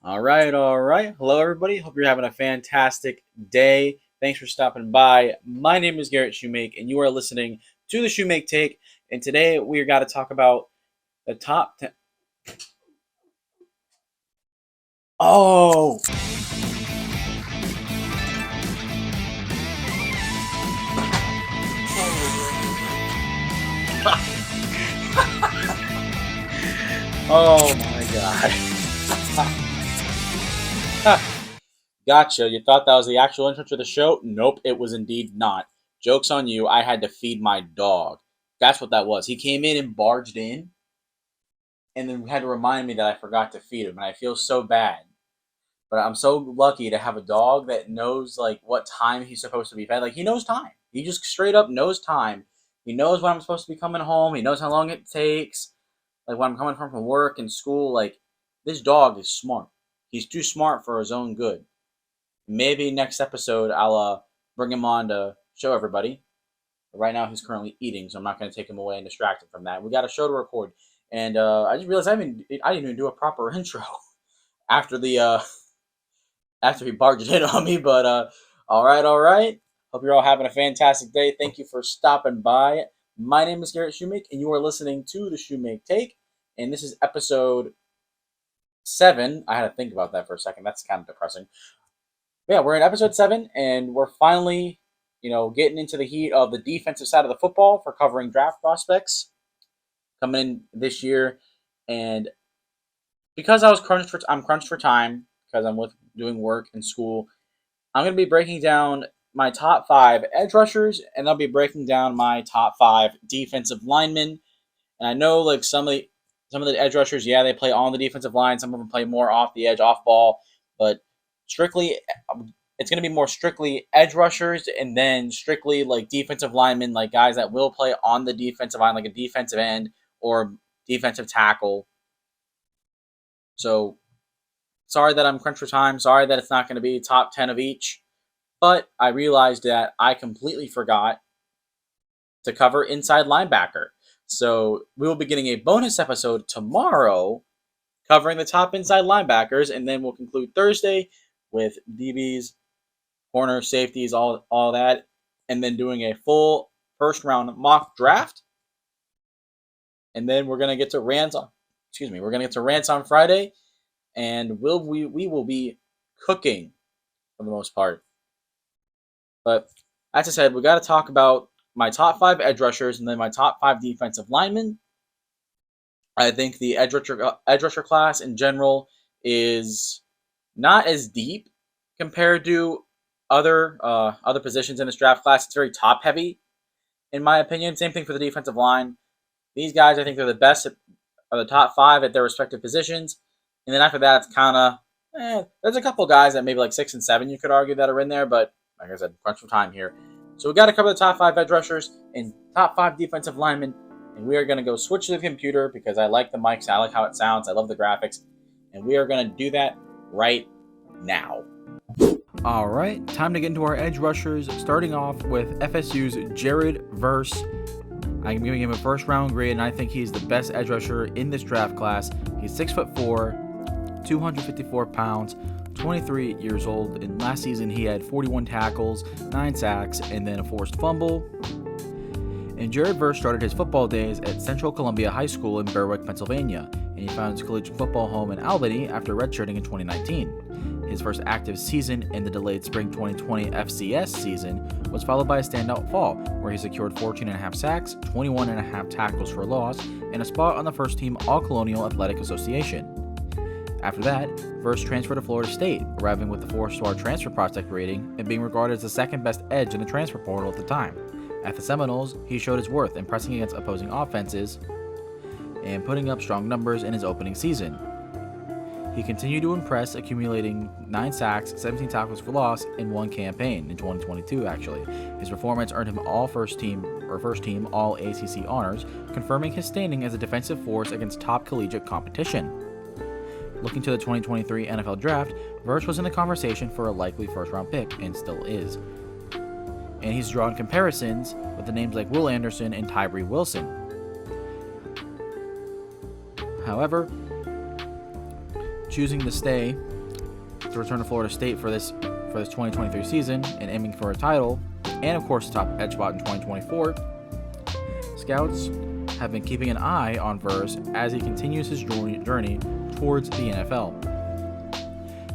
All right, all right. Hello, everybody. Hope you're having a fantastic day. Thanks for stopping by. My name is Garrett Shumake, and you are listening to the Shumake Take. And today we got to talk about the top 10. Oh, oh my God. Gotcha. You thought that was the actual intro to the show? Nope, it was indeed not. Joke's on you. I had to feed my dog. That's what that was. He came in and barged in, and then had to remind me that I forgot to feed him, and I feel so bad. But I'm so lucky to have a dog that knows like what time he's supposed to be fed. Like he knows time. He just straight up knows time. He knows when I'm supposed to be coming home. He knows how long it takes. Like when I'm coming from work and school. Like this dog is smart. He's too smart for his own good. Maybe next episode I'll bring him on to show everybody. But right now he's currently eating, so I'm not going to take him away and distract him from that. We got a show to record, and I just realized I didn't even do a proper intro after the after he barged in on me. But all right, all right. Hope you're all having a fantastic day. Thank you for stopping by. My name is Garrett Shumake, and you are listening to the Shumake Take, and this is episode 7. I had to think about that for a second. That's kind of depressing. But yeah, we're in episode 7, and we're finally, getting into the heat of the defensive side of the football for covering draft prospects coming in this year. And because I'm crunched for time because I'm doing work and school. I'm going to be breaking down my top 5 edge rushers, and I'll be breaking down my top 5 defensive linemen. And I know like some of the edge rushers, yeah, they play on the defensive line. Some of them play more off the edge, off ball, but strictly, it's going to be more strictly edge rushers, and then strictly like defensive linemen, like guys that will play on the defensive line, like a defensive end or defensive tackle. So sorry that I'm crunched for time. Sorry that it's not going to be top 10 of each. But I realized that I completely forgot to cover inside linebacker. So we will be getting a bonus episode tomorrow covering the top inside linebackers. And then we'll conclude Thursday with DBs, corners, safeties, all that. And then doing a full first round mock draft. And then we're going to get to rants on Friday. And we will be cooking for the most part. But as I said, we got to talk about my top 5 edge rushers and then my top 5 defensive linemen. I think the edge rusher class in general is not as deep compared to other positions in this draft class. It's very top heavy, in my opinion. Same thing for the defensive line. These guys, I think, they're the best of the top 5 at their respective positions. And then after that, it's kind of, there's a couple guys that maybe like 6 and 7 you could argue that are in there, but like I said, crunch for time here. So we got to cover the top 5 edge rushers and top 5 defensive linemen, and we are going to go switch to the computer because I like the mics, I like how it sounds, I love the graphics, and we are going to do that right now. All right, time to get into our edge rushers, starting off with FSU's Jared Verse. I'm giving him a first round grade, and I think he's the best edge rusher in this draft class. He's 6'4", 254 pounds, 23 years old, and last season he had 41 tackles, 9 sacks, and then a forced fumble. And Jared Verse started his football days at Central Columbia High School in Berwick, Pennsylvania, and he found his collegiate football home in Albany after redshirting in 2019. His first active season in the delayed spring 2020 FCS season was followed by a standout fall, where he secured 14.5 sacks, 21.5 tackles for loss, and a spot on the first team All-Colonial Athletic Association. After that, Verse transferred to Florida State, arriving with the 4-star transfer prospect rating and being regarded as the second best edge in the transfer portal at the time. At the Seminoles, he showed his worth in pressing against opposing offenses and putting up strong numbers in his opening season. He continued to impress, accumulating 9 sacks, 17 tackles for loss in one campaign in 2022 actually. His performance earned him all first team all ACC honors, confirming his standing as a defensive force against top collegiate competition. Looking to the 2023 NFL Draft, Verse was in the conversation for a likely first-round pick, and still is. And he's drawn comparisons with the names like Will Anderson and Tyree Wilson. However, choosing to stay to return to Florida State for this 2023 season and aiming for a title, and of course top edge spot in 2024, scouts have been keeping an eye on Verse as he continues his journey towards the NFL.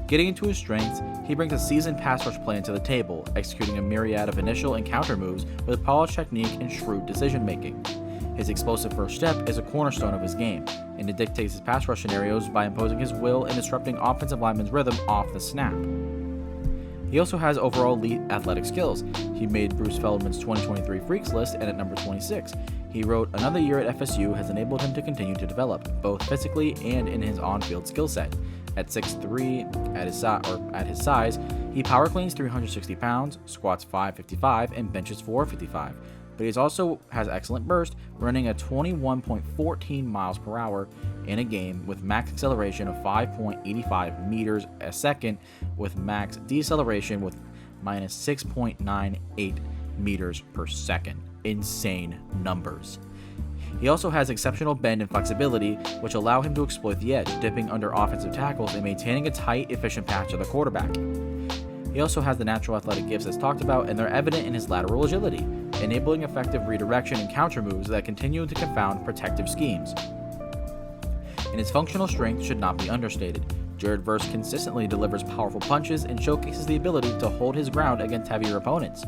Getting into his strengths, he brings a seasoned pass rush plan to the table, executing a myriad of initial and counter moves with polished technique and shrewd decision making. His explosive first step is a cornerstone of his game, and it dictates his pass rush scenarios by imposing his will and disrupting offensive linemen's rhythm off the snap. He also has overall elite athletic skills. He made Bruce Feldman's 2023 Freaks list, and at number 26, he wrote another year at FSU has enabled him to continue to develop, both physically and in his on-field skill set. At 6'3", at his size, he power cleans 360 pounds, squats 555, and benches 455. But he also has excellent burst, running at 21.14 miles per hour in a game with max acceleration of 5.85 meters a second, with max deceleration with minus 6.98 meters per second. Insane numbers. He also has exceptional bend and flexibility, which allow him to exploit the edge, dipping under offensive tackles and maintaining a tight, efficient pass to the quarterback. He also has the natural athletic gifts as talked about, and they're evident in his lateral agility, enabling effective redirection and counter moves that continue to confound protective schemes. And his functional strength should not be understated. Jared Verse consistently delivers powerful punches and showcases the ability to hold his ground against heavier opponents.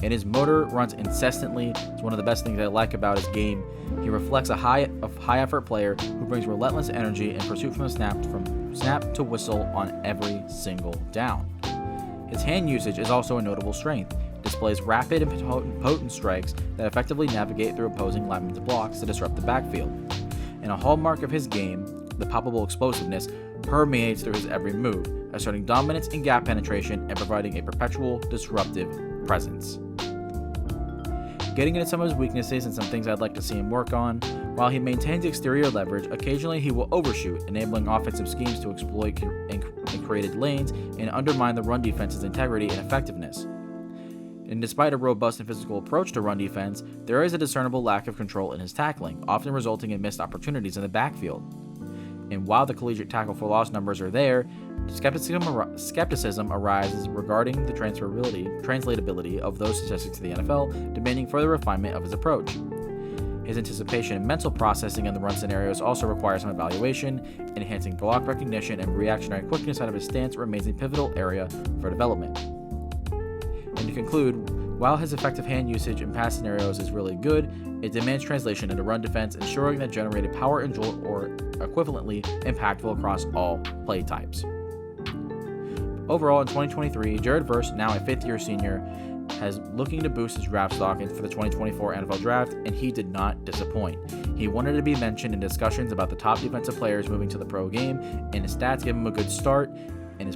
And his motor runs incessantly. It's one of the best things I like about his game. He reflects a high-effort player who brings relentless energy and pursuit from snap to whistle on every single down. His hand usage is also a notable strength. Displays rapid and potent strikes that effectively navigate through opposing linemen's blocks to disrupt the backfield. And a hallmark of his game, the palpable explosiveness, permeates through his every move, asserting dominance in gap penetration and providing a perpetual disruptive presence. Getting into some of his weaknesses and some things I'd like to see him work on, while he maintains exterior leverage, occasionally he will overshoot, enabling offensive schemes to exploit created lanes and undermine the run defense's integrity and effectiveness. And despite a robust and physical approach to run defense, there is a discernible lack of control in his tackling, often resulting in missed opportunities in the backfield. And while the collegiate tackle for loss numbers are there, skepticism arises regarding the translatability of those statistics to the NFL, demanding further refinement of his approach. His anticipation and mental processing in the run scenarios also requires some evaluation. Enhancing block recognition and reactionary quickness out of his stance remains a pivotal area for development. And to conclude, while his effective hand usage in pass scenarios is really good, it demands translation into run defense, ensuring that generated power and jolt are equivalently impactful across all play types. Overall, in 2023, Jared Verse, now a fifth-year senior, has looking to boost his draft stock for the 2024 NFL Draft, and he did not disappoint. He wanted to be mentioned in discussions about the top defensive players moving to the pro game, and his stats give him a good start, and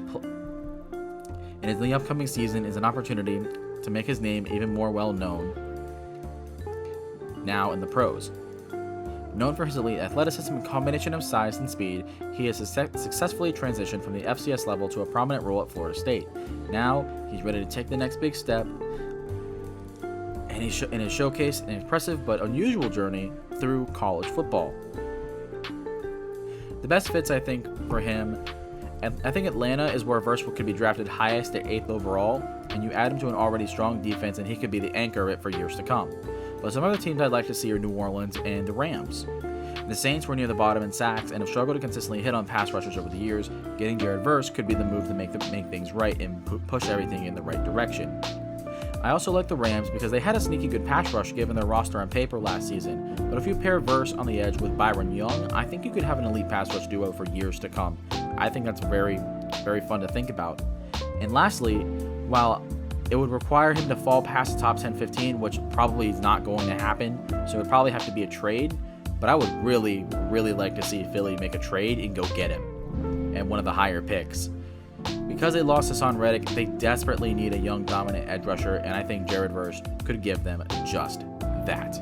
in the upcoming season is an opportunity to make his name even more well-known now in the pros. Known for his elite athleticism and combination of size and speed, he has successfully transitioned from the FCS level to a prominent role at Florida State. Now, he's ready to take the next big step, and he's showcased an impressive but unusual journey through college football. The best fits, I think, for him, and I think Atlanta is where Verse could be drafted highest at 8th overall, and you add him to an already strong defense, and he could be the anchor of it for years to come. But some other teams I'd like to see are New Orleans and the Rams. The Saints were near the bottom in sacks and have struggled to consistently hit on pass rushers over the years. Getting Jared Verse could be the move to make things right and push everything in the right direction. I also like the Rams because they had a sneaky good pass rush given their roster on paper last season, but if you pair Verse on the edge with Byron Young, I think you could have an elite pass rush duo for years to come. I think that's very, very fun to think about. And lastly, while it would require him to fall past the top 10-15, which probably is not going to happen, so it would probably have to be a trade, but I would really, really like to see Philly make a trade and go get him and one of the higher picks. Because they lost Hassan Reddick, they desperately need a young, dominant edge rusher, and I think Jared Verse could give them just that.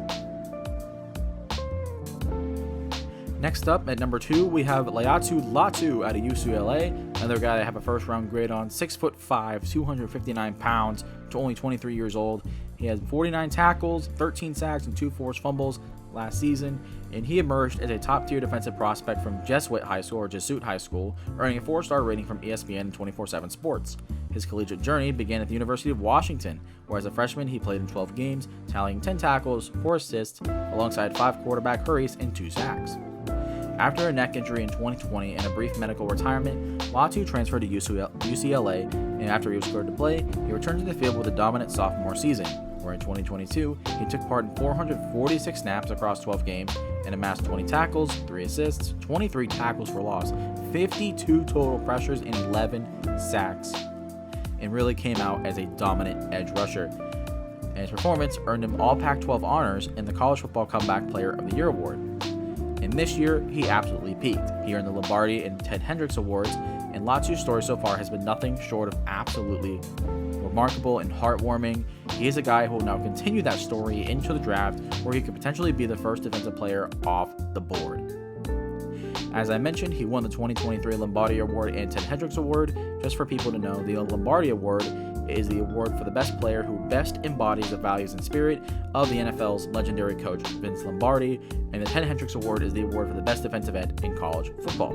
Next up, at number 2, we have Laiatu Latu out of UCLA, another guy that have a first-round grade on, 6'5", 259 pounds, to only 23 years old. He has 49 tackles, 13 sacks, and 2 forced fumbles. last season, and he emerged as a top-tier defensive prospect from Jesuit High School, earning a 4-star rating from ESPN and 24/7 Sports. His collegiate journey began at the University of Washington, where as a freshman he played in 12 games, tallying 10 tackles, 4 assists, alongside 5 quarterback hurries and 2 sacks. After a neck injury in 2020 and a brief medical retirement, Latu transferred to UCLA, and after he was cleared to play, he returned to the field with a dominant sophomore season, where in 2022, he took part in 446 snaps across 12 games and amassed 20 tackles, 3 assists, 23 tackles for loss, 52 total pressures, and 11 sacks, and really came out as a dominant edge rusher. And his performance earned him all Pac-12 honors and the College Football Comeback Player of the Year award. And this year, he absolutely peaked. He earned the Lombardi and Ted Hendricks Awards, and Latu's story so far has been nothing short of absolutely remarkable and heartwarming. He is a guy who will now continue that story into the draft, where he could potentially be the first defensive player off the board. As I mentioned, he won the 2023 Lombardi Award and Ted Hendricks Award. Just for people to know, the Lombardi Award is the award for the best player who best embodies the values and spirit of the NFL's legendary coach Vince Lombardi, and the Ted Hendricks Award is the award for the best defensive end in college football.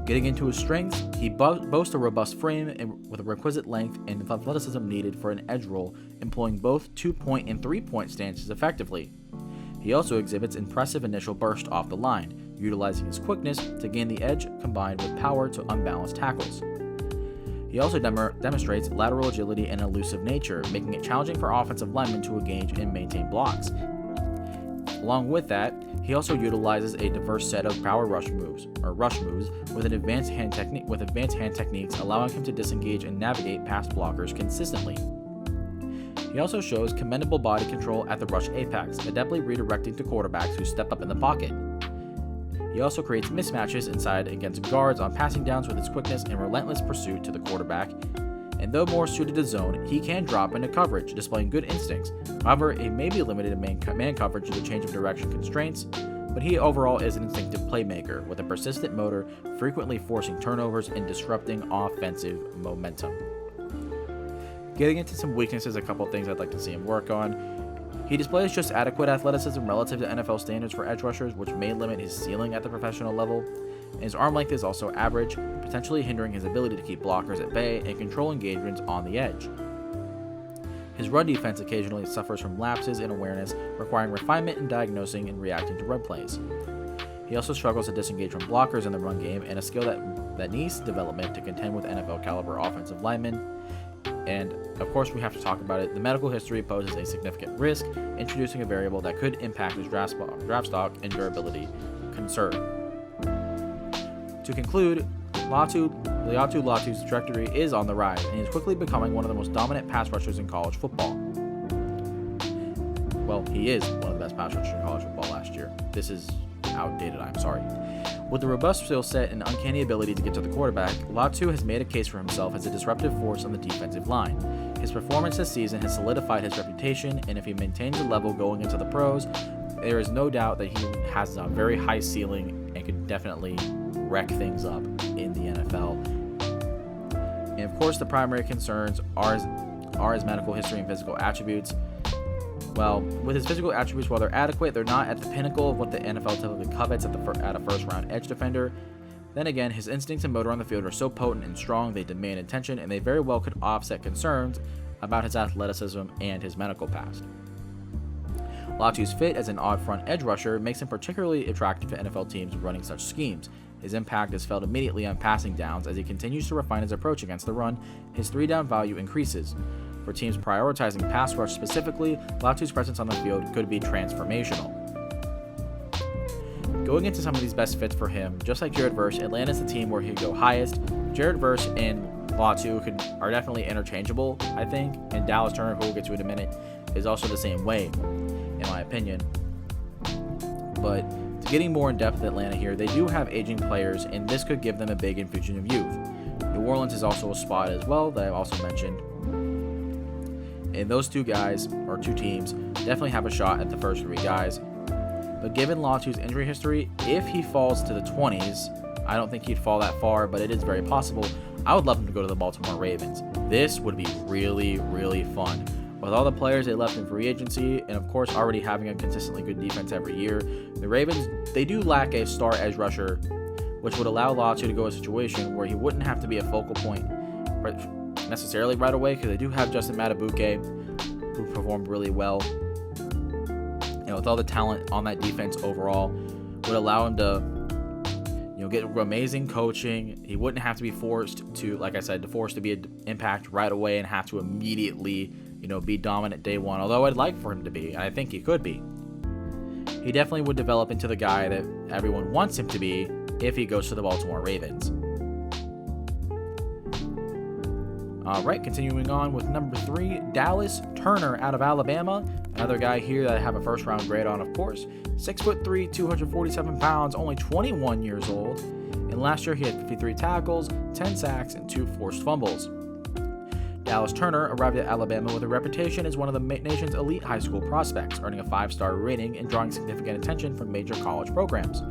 Getting into his strengths, he boasts a robust frame with a requisite length and athleticism needed for an edge role, employing both 2-point and 3-point stances effectively. He also exhibits impressive initial burst off the line, utilizing his quickness to gain the edge combined with power to unbalance tackles. He also demonstrates lateral agility and elusive nature, making it challenging for offensive linemen to engage and maintain blocks. Along with that, he also utilizes a diverse set of power rush moves with advanced hand techniques, allowing him to disengage and navigate past blockers consistently. He also shows commendable body control at the rush apex, adeptly redirecting to quarterbacks who step up in the pocket. He also creates mismatches inside against guards on passing downs with his quickness and relentless pursuit to the quarterback. And though more suited to zone, he can drop into coverage, displaying good instincts. However, it may be limited in man coverage due to change of direction constraints, but he overall is an instinctive playmaker with a persistent motor, frequently forcing turnovers and disrupting offensive momentum. Getting into some weaknesses, a couple things I'd like to see him work on. He displays just adequate athleticism relative to NFL standards for edge rushers, which may limit his ceiling at the professional level. And his arm length is also average, potentially hindering his ability to keep blockers at bay and control engagements on the edge. His run defense occasionally suffers from lapses in awareness, requiring refinement in diagnosing and reacting to run plays. He also struggles to disengage from blockers in the run game, and a skill that needs development to contend with NFL caliber offensive linemen. And of course, we have to talk about it. The medical history poses a significant risk, introducing a variable that could impact his draft stock and durability concern. To conclude, Laiatu Latu's trajectory is on the rise, and he is quickly becoming one of the most dominant pass rushers in college football. Well, he is one of the best pass rushers in college football last year. This is outdated, I'm sorry. With a robust skill set and uncanny ability to get to the quarterback, Latu has made a case for himself as a disruptive force on the defensive line. His performance this season has solidified his reputation, and if he maintains the level going into the pros, there is no doubt that he has a very high ceiling and could definitely wreck things up in the NFL. And of course, the primary concerns are his medical history and physical attributes. Well, with his physical attributes, while they're adequate, they're not at the pinnacle of what the NFL typically covets at a first-round edge defender. Then again, his instincts and motor on the field are so potent and strong, they demand attention, and they very well could offset concerns about his athleticism and his medical past. Latu's fit as an odd front edge rusher makes him particularly attractive to NFL teams running such schemes. His impact is felt immediately on passing downs. As he continues to refine his approach against the run, his 3-down value increases. For teams prioritizing pass rush specifically, Latu's presence on the field could be transformational. Going into some of these best fits for him, just like Jared Verse, Atlanta's the team where he'd go highest. Jared Verse and Latu are definitely interchangeable, I think, and Dallas Turner, who we'll get to in a minute, is also the same way, in my opinion. But getting more in depth with Atlanta here, they do have aging players, and this could give them a big infusion of youth. New Orleans is also a spot as well that I've also mentioned. And those two teams, definitely have a shot at the first 3 guys. But given Latu's injury history, if he falls to the 20s, I don't think he'd fall that far, but it is very possible. I would love him to go to the Baltimore Ravens. This would be really, really fun. With all the players they left in free agency, and of course already having a consistently good defense every year, the Ravens, they do lack a star edge rusher, which would allow Latu to go a situation where he wouldn't have to be a focal point necessarily right away, because they do have Justin Matabuke, who performed really well. And with all the talent on that defense overall, would allow him to get amazing coaching. He wouldn't have to be forced to, like I said, to be an impact right away and have to immediately, be dominant day one. Although I'd like for him to be, and I think he could be. He definitely would develop into the guy that everyone wants him to be if he goes to the Baltimore Ravens. All right, continuing on with number 3, Dallas Turner out of Alabama. Another guy here that I have a first-round grade on, of course. 6'3", 247 pounds, only 21 years old. And last year he had 53 tackles, 10 sacks, and 2 forced fumbles. Dallas Turner arrived at Alabama with a reputation as one of the nation's elite high school prospects, earning a 5-star rating and drawing significant attention from major college programs.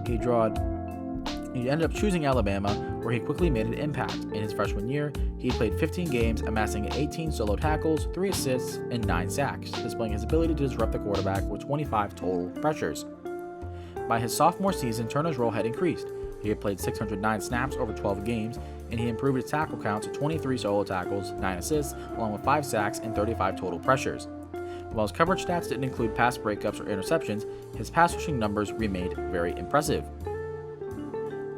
He ended up choosing Alabama, where he quickly made an impact. In his freshman year, he played 15 games, amassing 18 solo tackles, 3 assists, and 9 sacks, displaying his ability to disrupt the quarterback with 25 total pressures. By his sophomore season, Turner's role had increased. He had played 609 snaps over 12 games, and he improved his tackle count to 23 solo tackles, 9 assists, along with 5 sacks and 35 total pressures. While his coverage stats didn't include pass breakups or interceptions, his pass rushing numbers remained very impressive.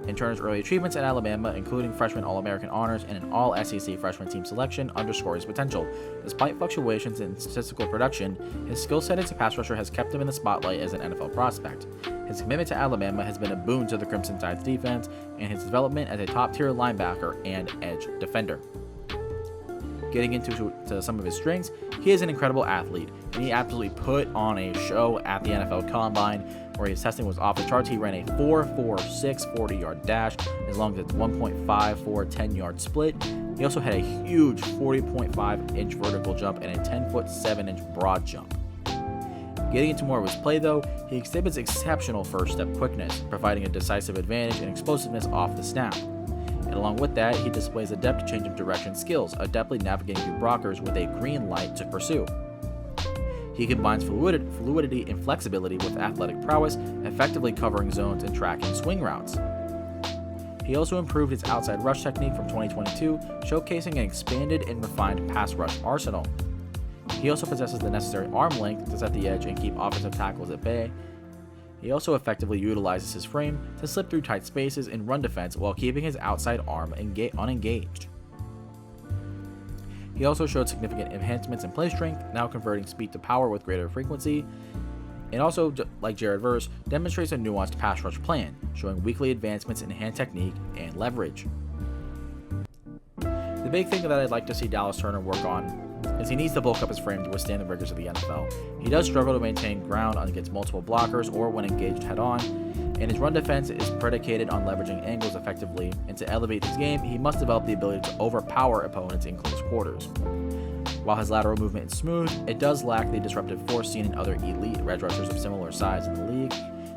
In Turner's early achievements at Alabama, including freshman All-American honors and an All-SEC freshman team selection, underscore his potential. Despite fluctuations in statistical production, his skill set as a pass rusher has kept him in the spotlight as an NFL prospect. His commitment to Alabama has been a boon to the Crimson Tide's defense and his development as a top-tier linebacker and edge defender. Getting into some of his strengths, he is an incredible athlete, and he absolutely put on a show at the NFL Combine, where his testing was off the charts. He ran a 4.46 40-yard dash, as long as it's 1.54 10-yard split. He also had a huge 40.5-inch vertical jump and a 10-foot 7-inch broad jump. Getting into more of his play, though, he exhibits exceptional first-step quickness, providing a decisive advantage and explosiveness off the snap. And along with that, he displays adept change of direction skills, adeptly navigating through blockers with a green light to pursue. He combines fluidity and flexibility with athletic prowess, effectively covering zones and tracking swing routes. He also improved his outside rush technique from 2022, showcasing an expanded and refined pass rush arsenal. He also possesses the necessary arm length to set the edge and keep offensive tackles at bay. He also effectively utilizes his frame to slip through tight spaces in run defense while keeping his outside arm unengaged. He also showed significant enhancements in play strength, now converting speed to power with greater frequency, and also, like Jared Verse, demonstrates a nuanced pass rush plan, showing weekly advancements in hand technique and leverage. The big thing that I'd like to see Dallas Turner work on is he needs to bulk up his frame to withstand the rigors of the NFL. He does struggle to maintain ground against multiple blockers or when engaged head-on, and his run defense is predicated on leveraging angles effectively, and to elevate his game, he must develop the ability to overpower opponents in close quarters. While his lateral movement is smooth, it does lack the disruptive force seen in other elite edge rushers of similar size in the league,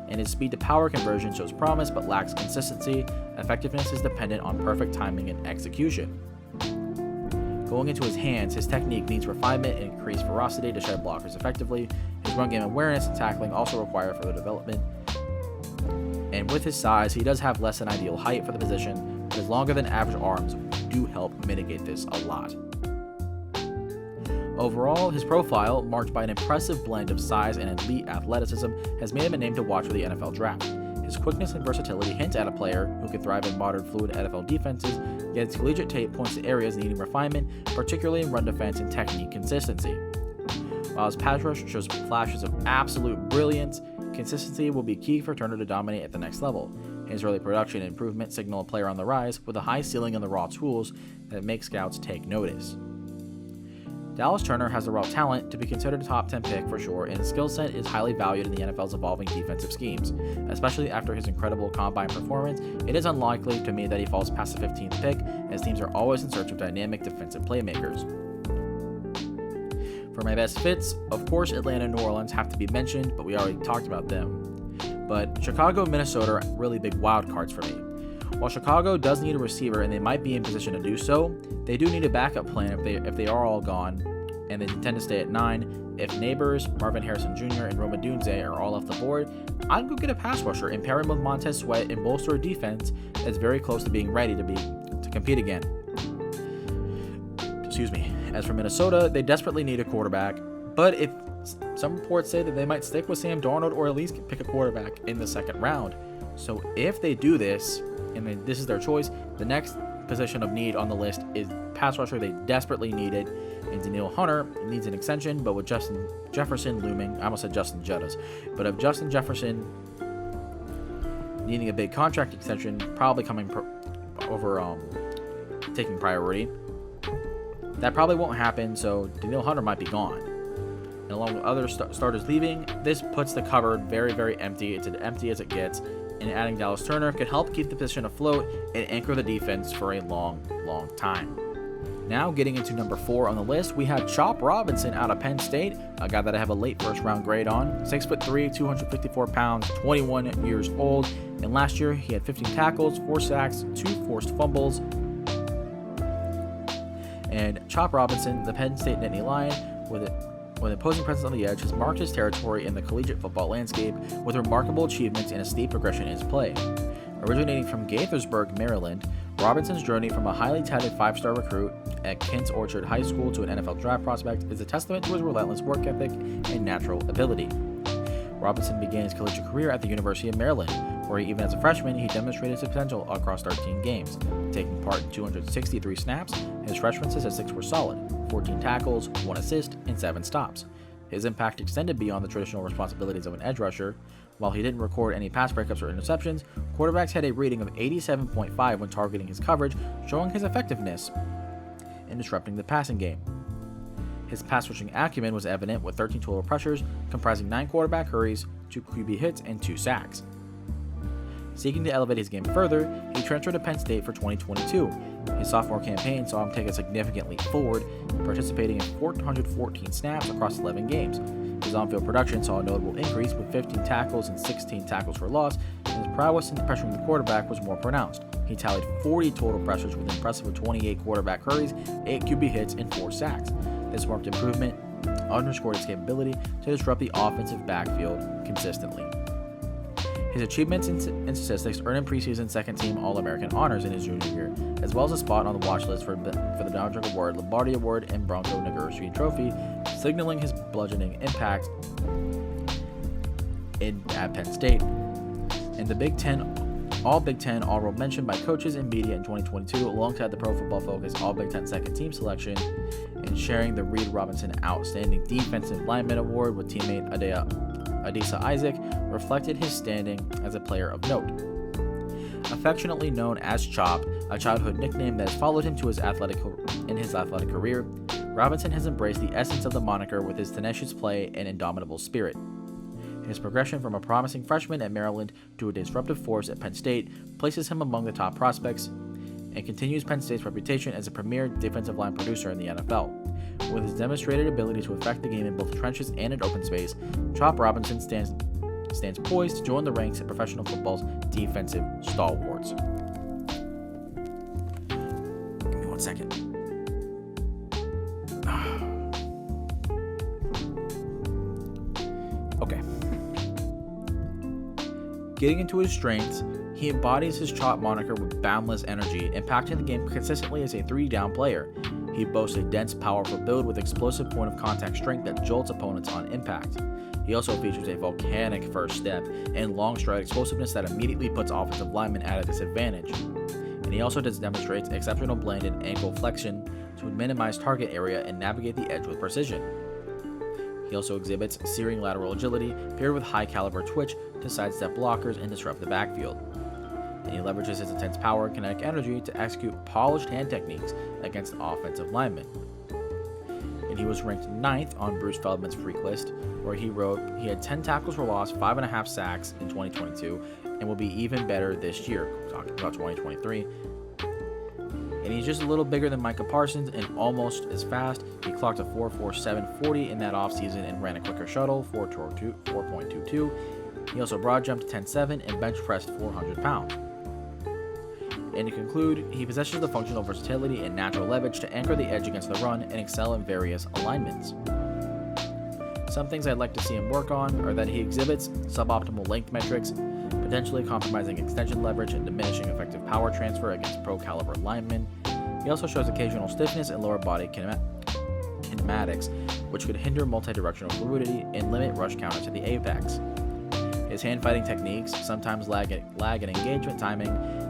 and his speed-to-power conversion shows promise but lacks consistency. Effectiveness is dependent on perfect timing and execution. Going into his hands, his technique needs refinement and increased ferocity to shed blockers effectively. His run game awareness and tackling also require further development. And with his size, he does have less than ideal height for the position, but his longer than average arms do help mitigate this a lot. Overall, his profile, marked by an impressive blend of size and elite athleticism, has made him a name to watch for the NFL draft. His quickness and versatility hint at a player who can thrive in modern fluid NFL defenses, yet his collegiate tape points to areas needing refinement, particularly in run defense and technique consistency. While his pass rush shows flashes of absolute brilliance, consistency will be key for Turner to dominate at the next level. His early production and improvement signal a player on the rise with a high ceiling and the raw tools that make scouts take notice. Dallas Turner has the raw talent to be considered a top 10 pick for sure, and his skill set is highly valued in the NFL's evolving defensive schemes. Especially after his incredible combine performance, it is unlikely to me that he falls past the 15th pick, as teams are always in search of dynamic defensive playmakers. For my best fits, of course Atlanta and New Orleans have to be mentioned, but we already talked about them. But Chicago and Minnesota are really big wild cards for me. While Chicago does need a receiver and they might be in position to do so, they do need a backup plan if they are all gone, and they intend to stay at 9. If Neighbors, Marvin Harrison Jr., and Roma Dunze are all off the board, I'd go get a pass rusher and pair him with Montez Sweat and bolster a defense that's very close to being ready to compete again. Excuse me. As for Minnesota, they desperately need a quarterback, but if some reports say that they might stick with Sam Darnold or at least pick a quarterback in the second round. So if they do this, and then this is their choice, the next position of need on the list is pass rusher. They desperately need it, and Danielle Hunter needs an extension, but with Justin Jefferson looming, I almost said Justin Jettas, but of Justin Jefferson needing a big contract extension, probably coming over taking priority, that probably won't happen, so Danielle Hunter might be gone. And along with other starters leaving, this puts the cupboard very, very empty. It's as empty as it gets, and adding Dallas Turner could help keep the position afloat and anchor the defense for a long, long time. Now, getting into number 4 on the list, we have Chop Robinson out of Penn State, a guy that I have a late first-round grade on. 6'3", 254 pounds, 21 years old, and last year he had 15 tackles, 4 sacks, 2 forced fumbles. And Chop Robinson, the Penn State Nittany Lion, with an opposing presence on the edge, has marked his territory in the collegiate football landscape with remarkable achievements and a steep progression in his play. Originating from Gaithersburg, Maryland, Robinson's journey from a highly touted 5-star recruit at Kent's Orchard High School to an NFL draft prospect is a testament to his relentless work ethic and natural ability. Robinson began his collegiate career at the University of Maryland, where even as a freshman, he demonstrated his potential across 13 games. Taking part in 263 snaps, his freshman statistics were solid: 14 tackles, 1 assist, and 7 stops. His impact extended beyond the traditional responsibilities of an edge rusher. While he didn't record any pass breakups or interceptions, quarterbacks had a rating of 87.5 when targeting his coverage, showing his effectiveness in disrupting the passing game. His pass rushing acumen was evident, with 13 total pressures, comprising 9 quarterback hurries, 2 QB hits, and 2 sacks. Seeking to elevate his game further, he transferred to Penn State for 2022. His sophomore campaign saw him take a significant leap forward, participating in 414 snaps across 11 games. His on-field production saw a notable increase, with 15 tackles and 16 tackles for loss, and his prowess in pressuring the quarterback was more pronounced. He tallied 40 total pressures with an impressive 28 quarterback hurries, 8 QB hits, and 4 sacks. This marked improvement underscored his capability to disrupt the offensive backfield consistently. His achievements and statistics earned him preseason second-team All-American honors in his junior year, as well as a spot on the watch list for the Donald Trump Award, Lombardi Award, and Bronco Nagurski Trophy, signaling his bludgeoning impact at Penn State. In the Big Ten, All Big Ten All-World mention by coaches and media in 2022, alongside the Pro Football Focus All Big Ten second-team selection, and sharing the Reed Robinson Outstanding Defensive Lineman Award with teammate Adisa Isaac, reflected his standing as a player of note. Affectionately known as Chop, a childhood nickname that has followed him to his athletic career, Robinson has embraced the essence of the moniker with his tenacious play and indomitable spirit. His progression from a promising freshman at Maryland to a disruptive force at Penn State places him among the top prospects and continues Penn State's reputation as a premier defensive line producer in the NFL. With his demonstrated ability to affect the game in both trenches and in open space, Chop Robinson stands poised to join the ranks of professional football's defensive stalwarts. Give me 1 second. Okay. Getting into his strengths, he embodies his Chop moniker with boundless energy, impacting the game consistently as a 3-down player. He boasts a dense, powerful build with explosive point-of-contact strength that jolts opponents on impact. He also features a volcanic first step and long stride explosiveness that immediately puts offensive linemen at a disadvantage. And he also demonstrates exceptional blend and ankle flexion to minimize target area and navigate the edge with precision. He also exhibits searing lateral agility paired with high-caliber twitch to sidestep blockers and disrupt the backfield. And he leverages his intense power and kinetic energy to execute polished hand techniques against offensive linemen. And he was ranked 9th on Bruce Feldman's freak list, where he wrote he had 10 tackles for loss, 5.5 sacks in 2022, and will be even better this year, talking about 2023. And he's just a little bigger than Micah Parsons and almost as fast. He clocked a 4.47 40 in that offseason and ran a quicker shuttle, 4.22. He also broad jumped 10.7 and bench pressed 400 pounds. And to conclude, he possesses the functional versatility and natural leverage to anchor the edge against the run and excel in various alignments. Some things I'd like to see him work on are that he exhibits suboptimal length metrics, potentially compromising extension leverage and diminishing effective power transfer against pro-caliber linemen. He also shows occasional stiffness and lower body kinematics, which could hinder multi-directional fluidity and limit rush counter to the apex. His hand-fighting techniques sometimes lag in engagement timing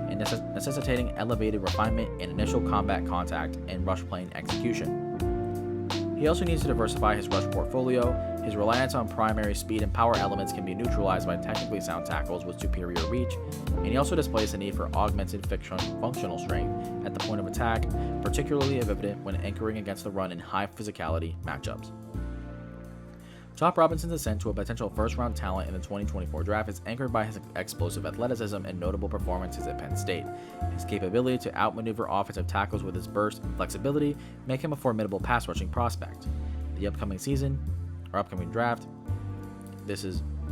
and necessitating elevated refinement in initial combat contact and rush plane execution. He also needs to diversify his rush portfolio. His reliance on primary speed and power elements can be neutralized by technically sound tackles with superior reach, and he also displays the need for augmented functional strength at the point of attack, particularly evident when anchoring against the run in high physicality matchups. Chop Robinson's ascent to a potential first-round talent in the 2024 draft is anchored by his explosive athleticism and notable performances at Penn State. His capability to outmaneuver offensive tackles with his burst and flexibility make him a formidable pass-rushing prospect. The upcoming draft,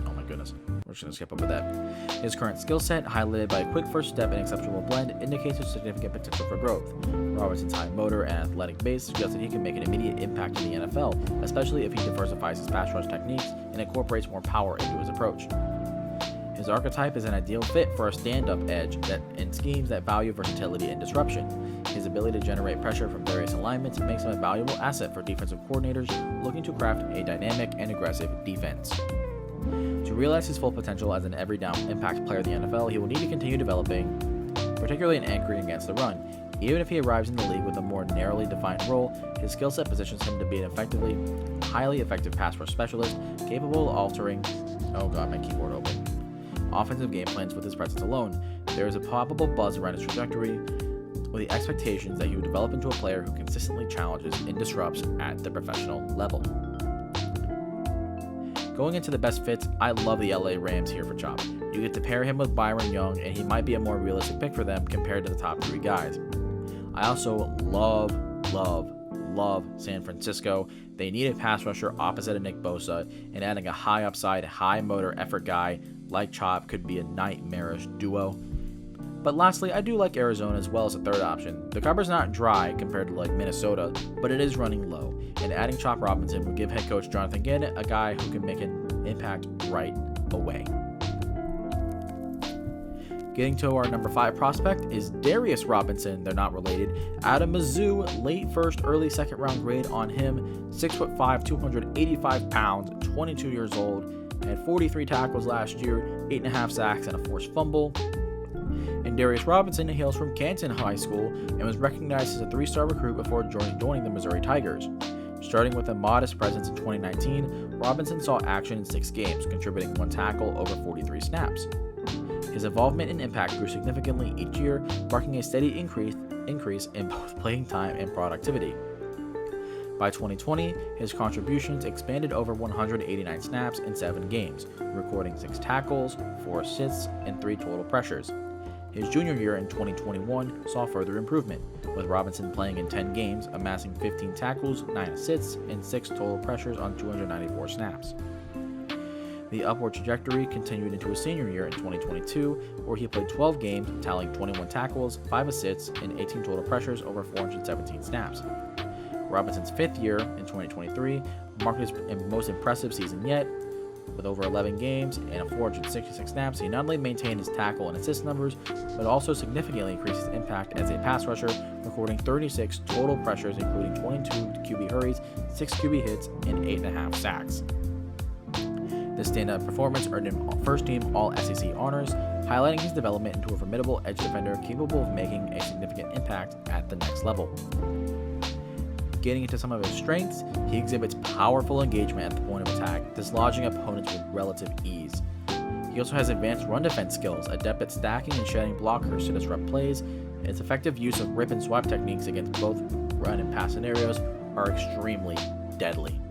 oh my goodness, we're just going to skip over that. His current skill set, highlighted by a quick first step and exceptional blend, indicates a significant potential for growth. Robinson's high motor and athletic base suggests that he can make an immediate impact in the NFL, especially if he diversifies his pass rush techniques and incorporates more power into his approach. His archetype is an ideal fit for a stand-up edge in schemes that value versatility and disruption. His ability to generate pressure from various alignments makes him a valuable asset for defensive coordinators looking to craft a dynamic and aggressive defense. To realize his full potential as an every-down impact player in the NFL, he will need to continue developing, particularly in anchoring against the run. Even if he arrives in the league with a more narrowly defined role, his skill set positions him to be an highly effective pass rush specialist, capable of altering, offensive game plans with his presence alone. There is a palpable buzz around his trajectory, with the expectations that he will develop into a player who consistently challenges and disrupts at the professional level. Going into the best fits, I love the LA Rams here for Chop. You get to pair him with Byron Young, and he might be a more realistic pick for them compared to the top three guys. I also love San Francisco. They need a pass rusher opposite of Nick Bosa, and adding a high upside, high motor effort guy like Chop could be a nightmarish duo. But lastly, I do like Arizona as well as a third option. The cover's not dry compared to like Minnesota, but it is running low, and adding Chop Robinson would give head coach Jonathan Gannon a guy who can make an impact right away. Getting to our number 5 prospect is Darius Robinson. They're not related. Out of Mizzou, late first, early second round grade on him. 6'5", 285 pounds, 22 years old. Had 43 tackles last year, 8.5 sacks, and a forced fumble. And Darius Robinson hails from Canton High School and was recognized as a 3-star recruit before joining the Missouri Tigers. Starting with a modest presence in 2019, Robinson saw action in 6 games, contributing 1 tackle over 43 snaps. His involvement and impact grew significantly each year, marking a steady increase in both playing time and productivity. By 2020, his contributions expanded over 189 snaps in 7 games, recording 6 tackles, 4 assists, and 3 total pressures. His junior year in 2021 saw further improvement, with Robinson playing in 10 games, amassing 15 tackles, 9 assists, and 6 total pressures on 294 snaps. The upward trajectory continued into his senior year in 2022, where he played 12 games, tallying 21 tackles, 5 assists, and 18 total pressures over 417 snaps. Robinson's 5th year in 2023 marked his most impressive season yet. With over 11 games and 466 snaps, he not only maintained his tackle and assist numbers, but also significantly increased his impact as a pass rusher, recording 36 total pressures, including 22 QB hurries, 6 QB hits, and 8.5 sacks. This standout performance earned him first-team All-SEC honors, highlighting his development into a formidable edge defender capable of making a significant impact at the next level. Getting into some of his strengths, he exhibits powerful engagement at the point of attack, dislodging opponents with relative ease. He also has advanced run defense skills, adept at stacking and shedding blockers to disrupt plays, and his effective use of rip and swap techniques against both run and pass scenarios are extremely deadly.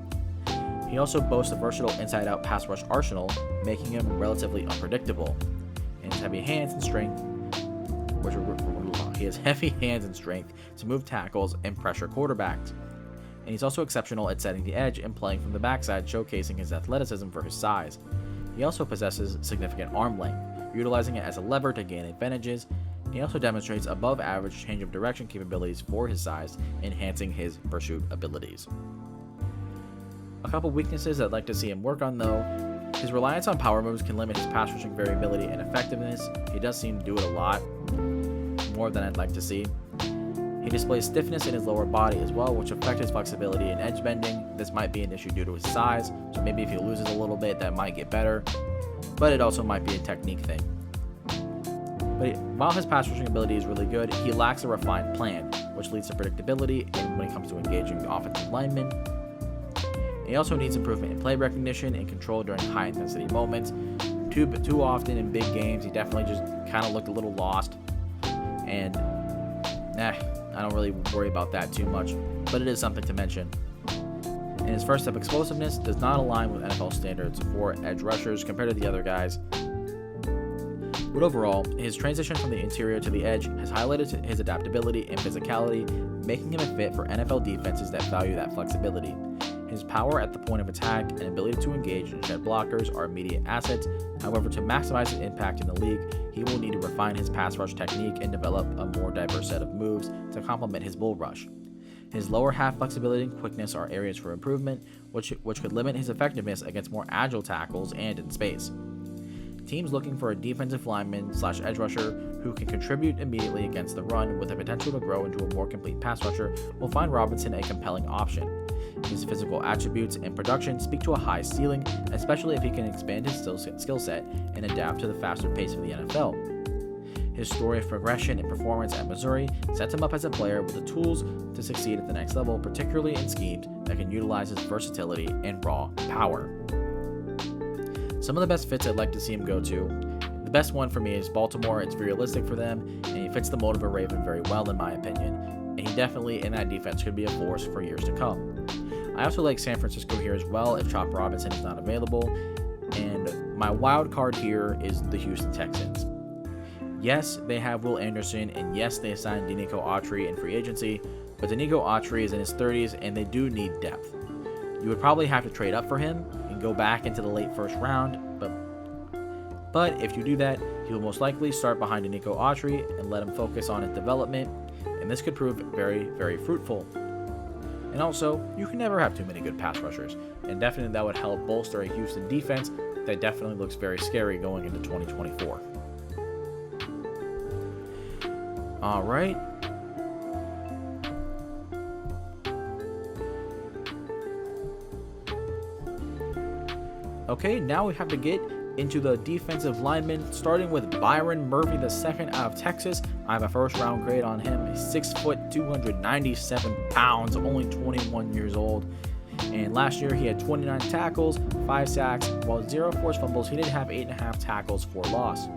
He also boasts a versatile inside-out pass rush arsenal, making him relatively unpredictable. And his heavy hands and strength, to move tackles and pressure quarterbacks. And he's also exceptional at setting the edge and playing from the backside, showcasing his athleticism for his size. He also possesses significant arm length, utilizing it as a lever to gain advantages, He also demonstrates above average change of direction capabilities for his size, enhancing his pursuit abilities. A couple weaknesses I'd like to see him work on though. His reliance on power moves can limit his pass rushing variability and effectiveness. He does seem to do it a lot, more than I'd like to see. He displays stiffness in his lower body as well, which affects his flexibility and edge bending. This might be an issue due to his size, so maybe if he loses a little bit, that might get better, but it also might be a technique thing. But while his pass rushing ability is really good, he lacks a refined plan, which leads to predictability and when it comes to engaging the offensive linemen. He also needs improvement in play recognition and control during high intensity moments. Too often in big games, he definitely just kind of looked a little lost, and I don't really worry about that too much, but it is something to mention. And his first step explosiveness does not align with NFL standards for edge rushers compared to the other guys. But overall, his transition from the interior to the edge has highlighted his adaptability and physicality, making him a fit for NFL defenses that value that flexibility. His power at the point of attack and ability to engage and shed blockers are immediate assets. However, to maximize his impact in the league, he will need to refine his pass rush technique and develop a more diverse set of moves to complement his bull rush. His lower half flexibility and quickness are areas for improvement, which could limit his effectiveness against more agile tackles and in space. Teams looking for a defensive lineman / edge rusher who can contribute immediately against the run with the potential to grow into a more complete pass rusher will find Robinson a compelling option. His physical attributes and production speak to a high ceiling, especially if he can expand his skill set and adapt to the faster pace of the NFL. His story of progression and performance at Missouri sets him up as a player with the tools to succeed at the next level, particularly in schemes that can utilize his versatility and raw power. Some of the best fits I'd like to see him go to. The best one for me is Baltimore. It's realistic for them, and he fits the mold of a Raven very well in my opinion, and he definitely in that defense could be a force for years to come. I also like San Francisco here as well if Chop Robinson is not available, and my wild card here is the Houston Texans. Yes, they have Will Anderson, and yes, they signed Denico Autry in free agency, but Denico Autry is in his 30s and they do need depth. You would probably have to trade up for him and go back into the late first round, but if you do that, he will most likely start behind Denico Autry and let him focus on his development, and this could prove very, very fruitful. And also, you can never have too many good pass rushers, and definitely that would help bolster a Houston defense that definitely looks very scary going into 2024. Alright. Okay, now we have to get into the defensive linemen, starting with Byron Murphy II out of Texas. I have a first round grade on him. He's 6 foot, 297 pounds, only 21 years old. And last year he had 29 tackles, 5 sacks, while 0 forced fumbles. He did have 8.5 tackles for loss.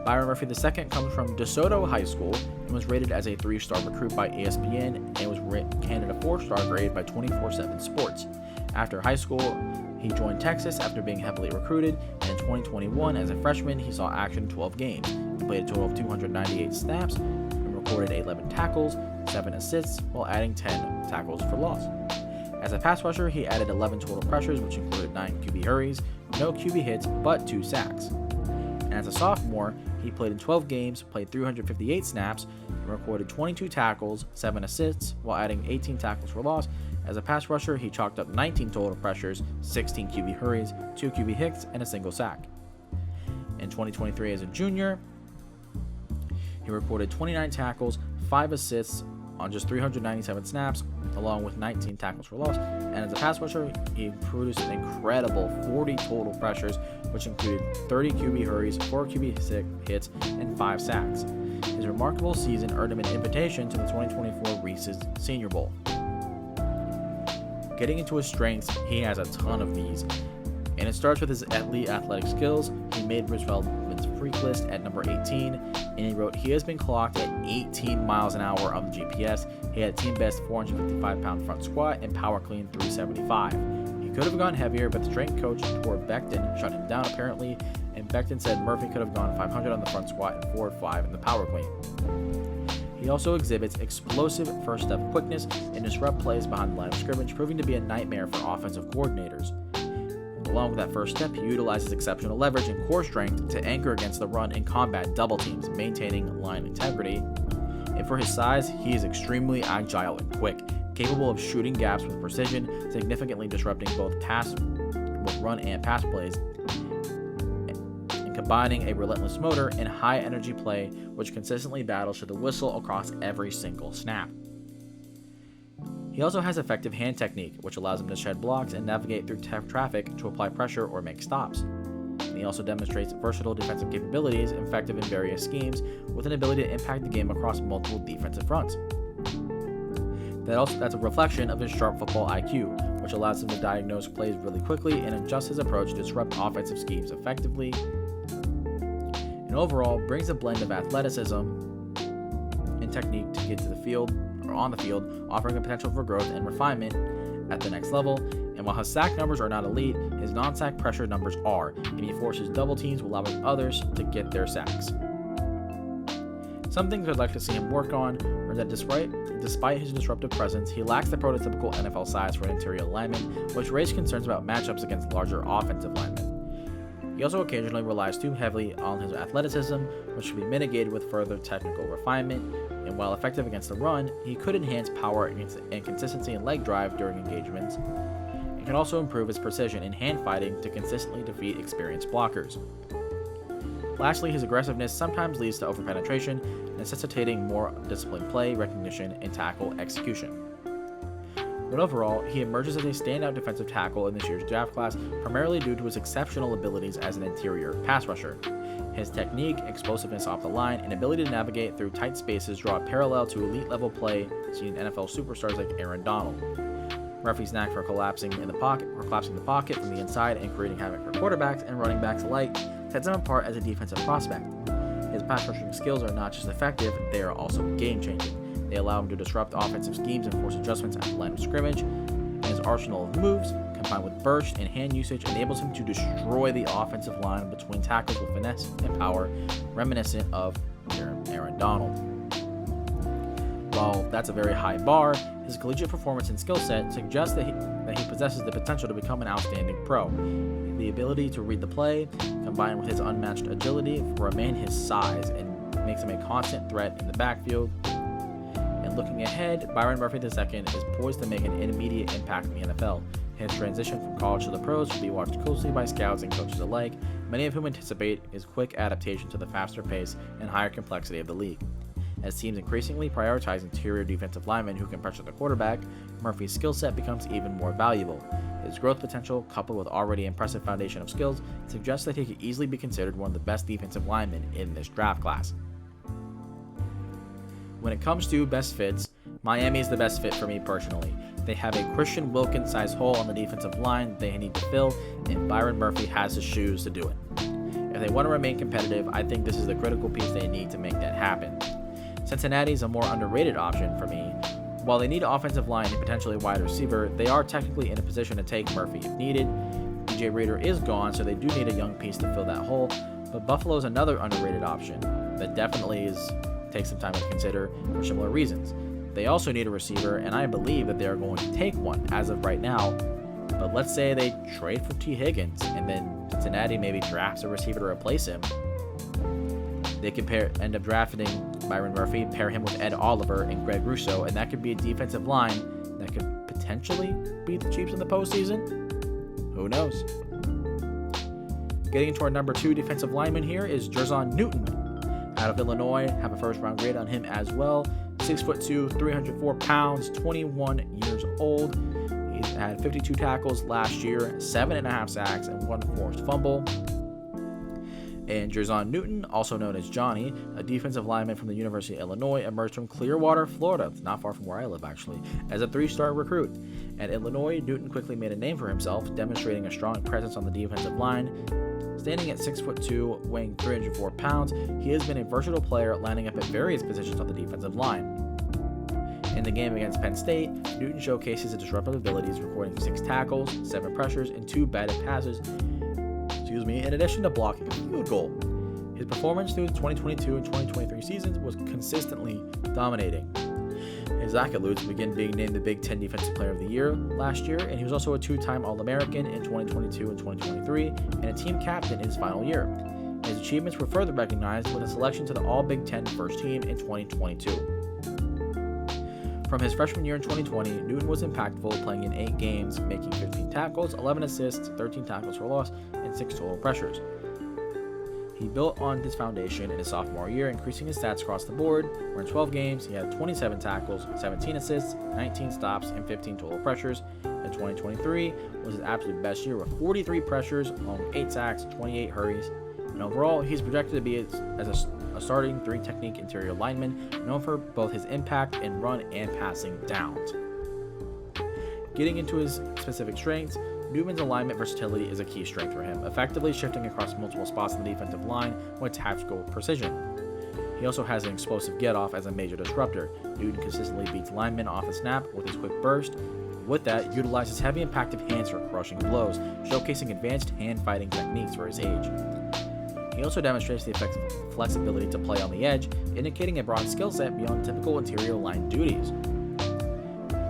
Byron Murphy II comes from DeSoto High School and was rated as a 3-star recruit by ESPN and was handed a 4-star grade by 24/7 Sports. After high school, he joined Texas after being heavily recruited, and in 2021, as a freshman, he saw action in 12 games. He played a total of 298 snaps and recorded 11 tackles, 7 assists, while adding 10 tackles for loss. As a pass rusher, he added 11 total pressures, which included 9 QB hurries, no QB hits, but 2 sacks. And as a sophomore, he played in 12 games, played 358 snaps, and recorded 22 tackles, 7 assists, while adding 18 tackles for loss. As a pass rusher, he chalked up 19 total pressures, 16 QB hurries, 2 QB hits, and a single sack. In 2023 as a junior, he recorded 29 tackles, 5 assists on just 397 snaps, along with 19 tackles for loss. And as a pass rusher, he produced an incredible 40 total pressures, which included 30 QB hurries, 4 QB hits, and 5 sacks. His remarkable season earned him an invitation to the 2024 Reese's Senior Bowl. Getting into his strengths, he has a ton of these, and it starts with his elite athletic skills. He made Rich Feldman's freak list at number 18, and he wrote, "He has been clocked at 18 miles an hour on the GPS. He had team best 455-pound front squat and power clean 375. He could have gone heavier, but the strength coach, Tor Becton, shut him down apparently, and Becton said Murphy could have gone 500 on the front squat and 405 in the power clean." He also exhibits explosive first step quickness and disrupt plays behind the line of scrimmage, proving to be a nightmare for offensive coordinators. along with that first step, he utilizes exceptional leverage and core strength to anchor against the run and combat double teams, maintaining line integrity. And for his size, he is extremely agile and quick, capable of shooting gaps with precision, significantly disrupting both run and pass plays, and combining a relentless motor and high energy play, which consistently battles to the whistle across every single snap. He also has effective hand technique, which allows him to shed blocks and navigate through traffic to apply pressure or make stops. And he also demonstrates versatile defensive capabilities, effective in various schemes, with an ability to impact the game across multiple defensive fronts. That's a reflection of his sharp football IQ, which allows him to diagnose plays really quickly and adjust his approach to disrupt offensive schemes effectively. And overall, brings a blend of athleticism and technique to get to the field, or on the field, offering a potential for growth and refinement at the next level. And while his sack numbers are not elite, his non-sack pressure numbers are, and he forces double teams, allowing others to get their sacks. Some things I'd like to see him work on are that despite his disruptive presence, he lacks the prototypical NFL size for an interior lineman, which raised concerns about matchups against larger offensive linemen. He also occasionally relies too heavily on his athleticism, which should be mitigated with further technical refinement, and while effective against the run, he could enhance power and consistency in leg drive during engagements, and can also improve his precision in hand fighting to consistently defeat experienced blockers. Lastly, his aggressiveness sometimes leads to overpenetration, necessitating more disciplined play, recognition, and tackle execution. But overall, he emerges as a standout defensive tackle in this year's draft class, primarily due to his exceptional abilities as an interior pass rusher. His technique, explosiveness off the line, and ability to navigate through tight spaces draw a parallel to elite-level play seen in NFL superstars like Aaron Donald. Murphy's knack for collapsing the pocket from the inside and creating havoc for quarterbacks and running backs alike sets him apart as a defensive prospect. His pass rushing skills are not just effective, they are also game-changing. They allow him to disrupt offensive schemes and force adjustments at the line of scrimmage. And his arsenal of moves, combined with burst and hand usage, enables him to destroy the offensive line between tackles with finesse and power, reminiscent of Aaron Donald. While that's a very high bar, his collegiate performance and skill set suggests that he possesses the potential to become an outstanding pro. The ability to read the play, combined with his unmatched agility for a man his size, and makes him a constant threat in the backfield. And looking ahead, Byron Murphy II is poised to make an immediate impact in the NFL. His transition from college to the pros will be watched closely by scouts and coaches alike, many of whom anticipate his quick adaptation to the faster pace and higher complexity of the league. As teams increasingly prioritize interior defensive linemen who can pressure the quarterback, Murphy's skill set becomes even more valuable. His growth potential, coupled with already impressive foundation of skills, suggests that he could easily be considered one of the best defensive linemen in this draft class. When it comes to best fits, Miami is the best fit for me personally. They have a Christian Wilkins-sized hole on the defensive line that they need to fill, and Byron Murphy has the shoes to do it. If they want to remain competitive, I think this is the critical piece they need to make that happen. Cincinnati is a more underrated option for me. While they need an offensive line and potentially a wide receiver, they are technically in a position to take Murphy if needed. DJ Reader is gone, so they do need a young piece to fill that hole, but Buffalo is another underrated option that definitely takes some time to consider for similar reasons. They also need a receiver, and I believe that they are going to take one as of right now. But let's say they trade for T. Higgins, and then Cincinnati maybe drafts a receiver to replace him. They can end up drafting Byron Murphy, pair him with Ed Oliver and Greg Rousseau, and that could be a defensive line that could potentially beat the Chiefs in the postseason. Who knows? Getting into our number 2 defensive lineman here is Jer'Zhan Newton out of Illinois. Have a first-round grade on him as well. 6'2", 304 pounds, 21 years old. He's had 52 tackles last year, 7.5 sacks, and 1 forced fumble. And Jer'Zhan Newton, also known as Johnny, a defensive lineman from the University of Illinois, emerged from Clearwater, Florida, it's not far from where I live actually, as a 3-star recruit. At Illinois, Newton quickly made a name for himself, demonstrating a strong presence on the defensive line. Standing at 6'2", weighing 304 pounds, he has been a versatile player, lining up at various positions on the defensive line. In the game against Penn State, Newton showcases his disruptive abilities, recording 6 tackles, 7 pressures, and 2 batted passes, in addition to blocking a field goal. His performance through the 2022 and 2023 seasons was consistently dominating. Zach Lutz began being named the Big Ten Defensive Player of the Year last year, and he was also a two-time All-American in 2022 and 2023, and a team captain in his final year. His achievements were further recognized with a selection to the All-Big Ten First Team in 2022. From his freshman year in 2020, Newton was impactful, playing in 8 games, making 15 tackles, 11 assists, 13 tackles for loss, and 6 total pressures. He built on this foundation in his sophomore year, increasing his stats across the board, where in 12 games he had 27 tackles, 17 assists, 19 stops, and 15 total pressures. In 2023 was his absolute best year with 43 pressures, along with 8 sacks, 28 hurries, and overall he's projected to be as a starting 3-technique interior lineman, known for both his impact in run and passing downs. Getting into his specific strengths, Newton's alignment versatility is a key strength for him, effectively shifting across multiple spots in the defensive line with tactical precision. He also has an explosive get-off as a major disruptor. Newton consistently beats linemen off the snap with his quick burst. With that, utilizes heavy impactive hands for crushing blows, showcasing advanced hand-fighting techniques for his age. He also demonstrates the effective flexibility to play on the edge, indicating a broad skill set beyond typical interior line duties.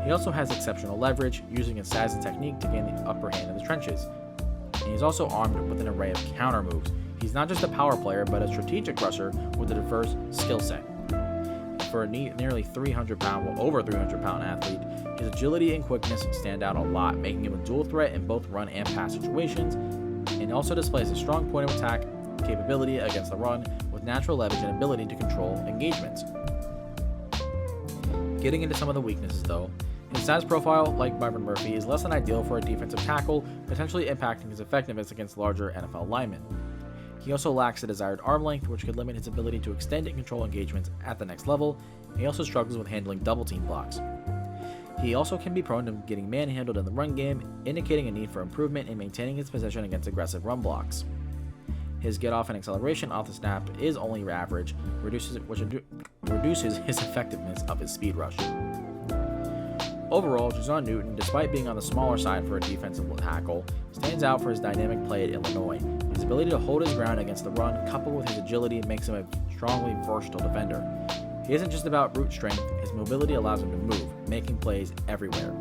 He also has exceptional leverage, using his size and technique to gain the upper hand in the trenches. And he's also armed with an array of counter moves. He's not just a power player, but a strategic rusher with a diverse skill set. For a nearly 300-pound, well, over 300-pound athlete, his agility and quickness stand out a lot, making him a dual threat in both run and pass situations. And he also displays a strong point of attack capability against the run, with natural leverage and ability to control engagements. Getting into some of the weaknesses, though, his size profile, like Byron Murphy, is less than ideal for a defensive tackle, potentially impacting his effectiveness against larger NFL linemen. He also lacks the desired arm length, which could limit his ability to extend and control engagements at the next level. He also struggles with handling double team blocks. He also can be prone to getting manhandled in the run game, indicating a need for improvement in maintaining his position against aggressive run blocks. His get-off and acceleration off the snap is only average, which reduces his effectiveness of his speed rush. Overall, Jer'Zhan Newton, despite being on the smaller side for a defensive tackle, stands out for his dynamic play at Illinois. His ability to hold his ground against the run, coupled with his agility, makes him a strongly versatile defender. He isn't just about brute strength, his mobility allows him to move, making plays everywhere.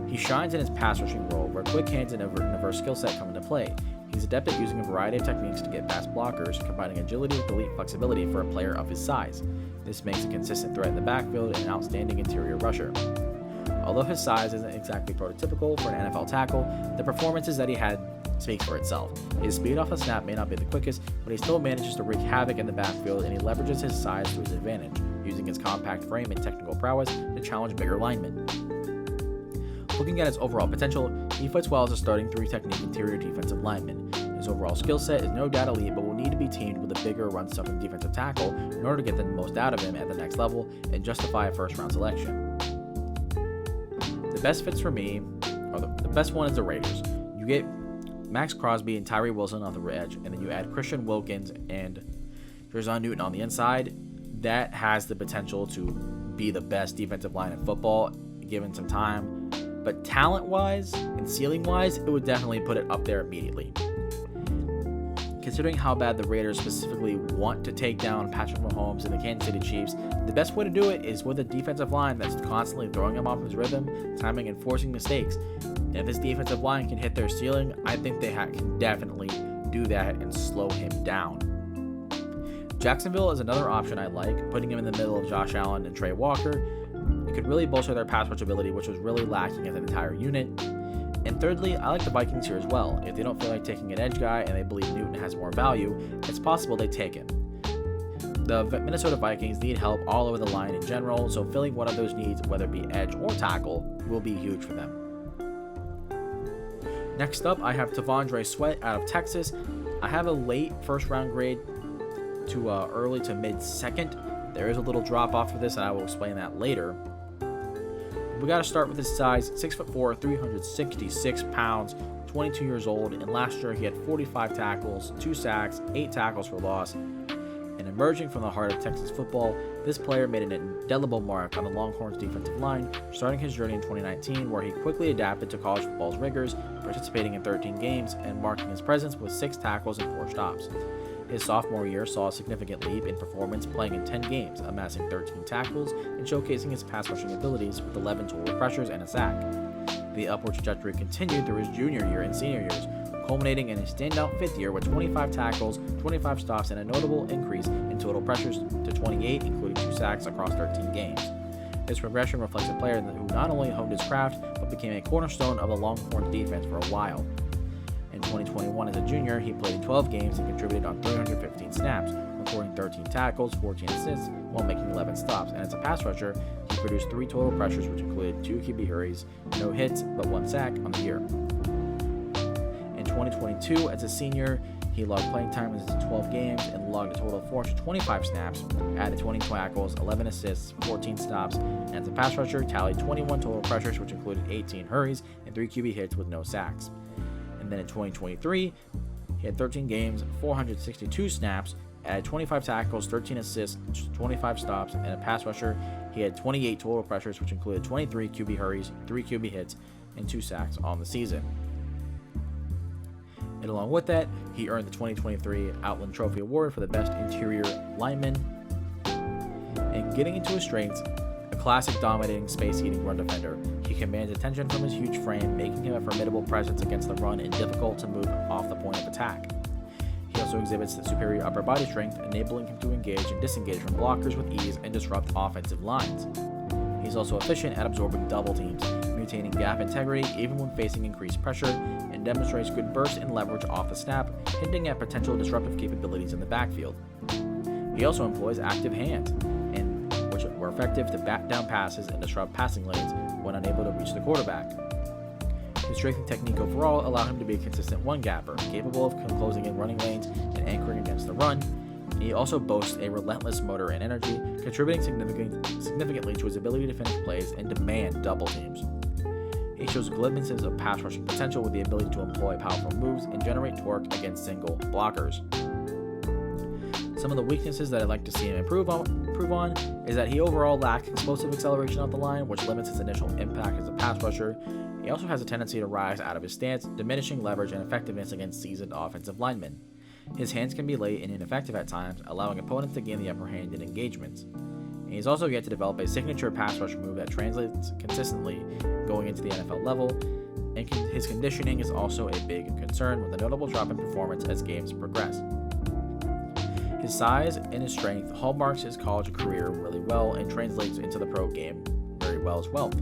He shines in his pass rushing role, where quick hands and a diverse skill set come into play. He's adept at using a variety of techniques to get past blockers, combining agility with elite flexibility for a player of his size. This makes a consistent threat in the backfield and an outstanding interior rusher. Although his size isn't exactly prototypical for an NFL tackle, the performances that he had speak for itself. His speed off the snap may not be the quickest, but he still manages to wreak havoc in the backfield, and he leverages his size to his advantage, using his compact frame and technical prowess to challenge bigger linemen. Looking at his overall potential, he fits well as a starting 3-technique interior defensive lineman. His overall skill set is no doubt elite, but will need to be teamed with a bigger run-stuffing defensive tackle in order to get the most out of him at the next level and justify a first-round selection. The best fits for me, or the best one is the Raiders. You get Max Crosby and Tyree Wilson on the edge, and then you add Christian Wilkins and Jer'Zhan Newton on the inside. That has the potential to be the best defensive line in football, given some time. But talent-wise and ceiling-wise, it would definitely put it up there immediately. Considering how bad the Raiders specifically want to take down Patrick Mahomes and the Kansas City Chiefs, the best way to do it is with a defensive line that's constantly throwing him off his rhythm, timing, and forcing mistakes. And if this defensive line can hit their ceiling, I think they can definitely do that and slow him down. Jacksonville is another option I like, putting him in the middle of Josh Allen and Trey Walker. It could really bolster their pass rush ability, which was really lacking as an entire unit. And thirdly, I like the Vikings here as well. If they don't feel like taking an edge guy and they believe Newton has more value, it's possible they take him. The Minnesota Vikings need help all over the line in general, so filling one of those needs, whether it be edge or tackle, will be huge for them. Next up, I have T'Vondre Sweat out of Texas. I have a late first-round grade to early to mid-second. There is a little drop-off for this, and I will explain that later. We got to start with his size, 6'4", 366 pounds, 22 years old, and last year he had 45 tackles, 2 sacks, 8 tackles for loss. And emerging from the heart of Texas football, this player made an indelible mark on the Longhorns defensive line, starting his journey in 2019, where he quickly adapted to college football's rigors, participating in 13 games and marking his presence with 6 tackles and 4 stops. His sophomore year saw a significant leap in performance, playing in 10 games, amassing 13 tackles, and showcasing his pass rushing abilities with 11 total pressures and a sack. The upward trajectory continued through his junior year and senior years, culminating in a standout fifth year with 25 tackles, 25 stops, and a notable increase in total pressures to 28, including 2 sacks across 13 games. This progression reflects a player who not only honed his craft, but became a cornerstone of the Longhorns defense for a while. In 2021 as a junior, he played in 12 games and contributed on 315 snaps, recording 13 tackles, 14 assists, while making 11 stops, and as a pass rusher, he produced 3 total pressures, which included 2 QB hurries, no hits, but 1 sack on the year. In 2022, as a senior, he logged playing time in 12 games and logged a total of 425 snaps, added 20 tackles, 11 assists, 14 stops, and as a pass rusher, tallied 21 total pressures, which included 18 hurries and 3 QB hits with no sacks. And then in 2023, he had 13 games, 462 snaps, added 25 tackles, 13 assists, 25 stops, and a pass rusher. He had 28 total pressures, which included 23 QB hurries, 3 QB hits, and 2 sacks on the season. And along with that, he earned the 2023 Outland Trophy Award for the Best Interior Lineman. And getting into his strengths, a classic dominating space-eating run defender, he commands attention from his huge frame, making him a formidable presence against the run and difficult to move off the point of attack. He also exhibits the superior upper body strength, enabling him to engage and disengage from blockers with ease and disrupt offensive lines. He's also efficient at absorbing double teams, maintaining gap integrity even when facing increased pressure, and demonstrates good burst and leverage off the snap, hinting at potential disruptive capabilities in the backfield. He also employs active hands, which were effective to bat down passes and disrupt passing lanes when unable to reach the quarterback. His strength and technique overall allow him to be a consistent one-gapper, capable of closing in running lanes and anchoring against the run. He also boasts a relentless motor and energy, contributing significantly to his ability to finish plays and demand double teams. He shows glimpses of pass rushing potential with the ability to employ powerful moves and generate torque against single blockers. Some of the weaknesses that I'd like to see him improve on is that he overall lacks explosive acceleration off the line, which limits his initial impact as a pass rusher. He also has a tendency to rise out of his stance, diminishing leverage and effectiveness against seasoned offensive linemen. His hands can be late and ineffective at times, allowing opponents to gain the upper hand in engagements. And he's also yet to develop a signature pass rush move that translates consistently going into the NFL level, and his conditioning is also a big concern, with a notable drop in performance as games progress. His size and his strength hallmarks his college career really well and translates into the pro game very well as well.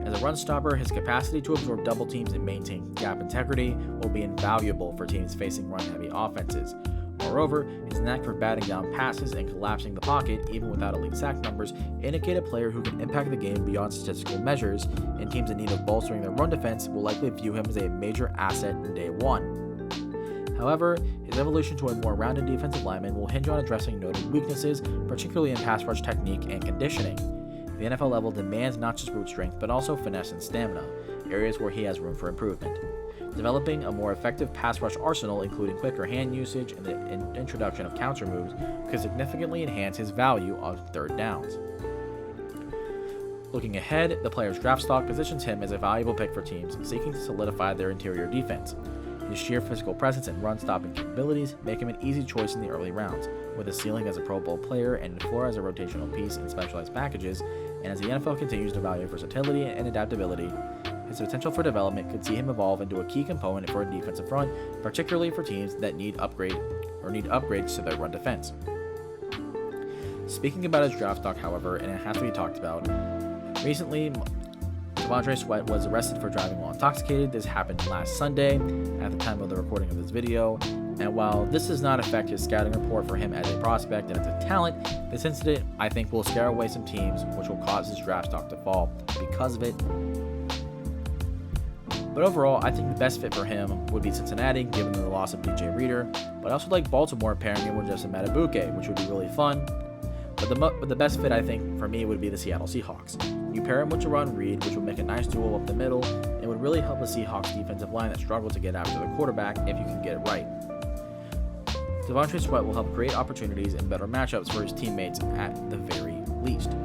As a run stopper, his capacity to absorb double teams and maintain gap integrity will be invaluable for teams facing run-heavy offenses. Moreover, his knack for batting down passes and collapsing the pocket, even without elite sack numbers, indicate a player who can impact the game beyond statistical measures, and teams in need of bolstering their run defense will likely view him as a major asset in day one. However, his evolution to a more rounded defensive lineman will hinge on addressing noted weaknesses, particularly in pass rush technique and conditioning. The NFL level demands not just brute strength, but also finesse and stamina, areas where he has room for improvement. Developing a more effective pass rush arsenal, including quicker hand usage and the introduction of counter moves, could significantly enhance his value on third downs. Looking ahead, the player's draft stock positions him as a valuable pick for teams seeking to solidify their interior defense. His sheer physical presence and run-stopping capabilities make him an easy choice in the early rounds, with a ceiling as a Pro Bowl player and a floor as a rotational piece in specialized packages, and as the NFL continues to value versatility and adaptability, his potential for development could see him evolve into a key component for a defensive front, particularly for teams that need upgrades to their run defense. Speaking about his draft stock, however, and it has to be talked about, recently T'Vondre Sweat was arrested for driving while intoxicated. This happened last Sunday at the time of the recording of this video, and while this does not affect his scouting report for him as a prospect and as a talent, this incident I think will scare away some teams, which will cause his draft stock to fall because of it. But overall, I think the best fit for him would be Cincinnati, given the loss of DJ Reader, but I also like Baltimore pairing him with Justin Matabuke, which would be really fun. But the best fit, I think, for me would be the Seattle Seahawks. You pair him with Jer'Zhan Reed, which would make a nice duo up the middle, and would really help the Seahawks defensive line that struggle to get after the quarterback if you can get it right. T'Vondre Sweat will help create opportunities and better matchups for his teammates at the very least.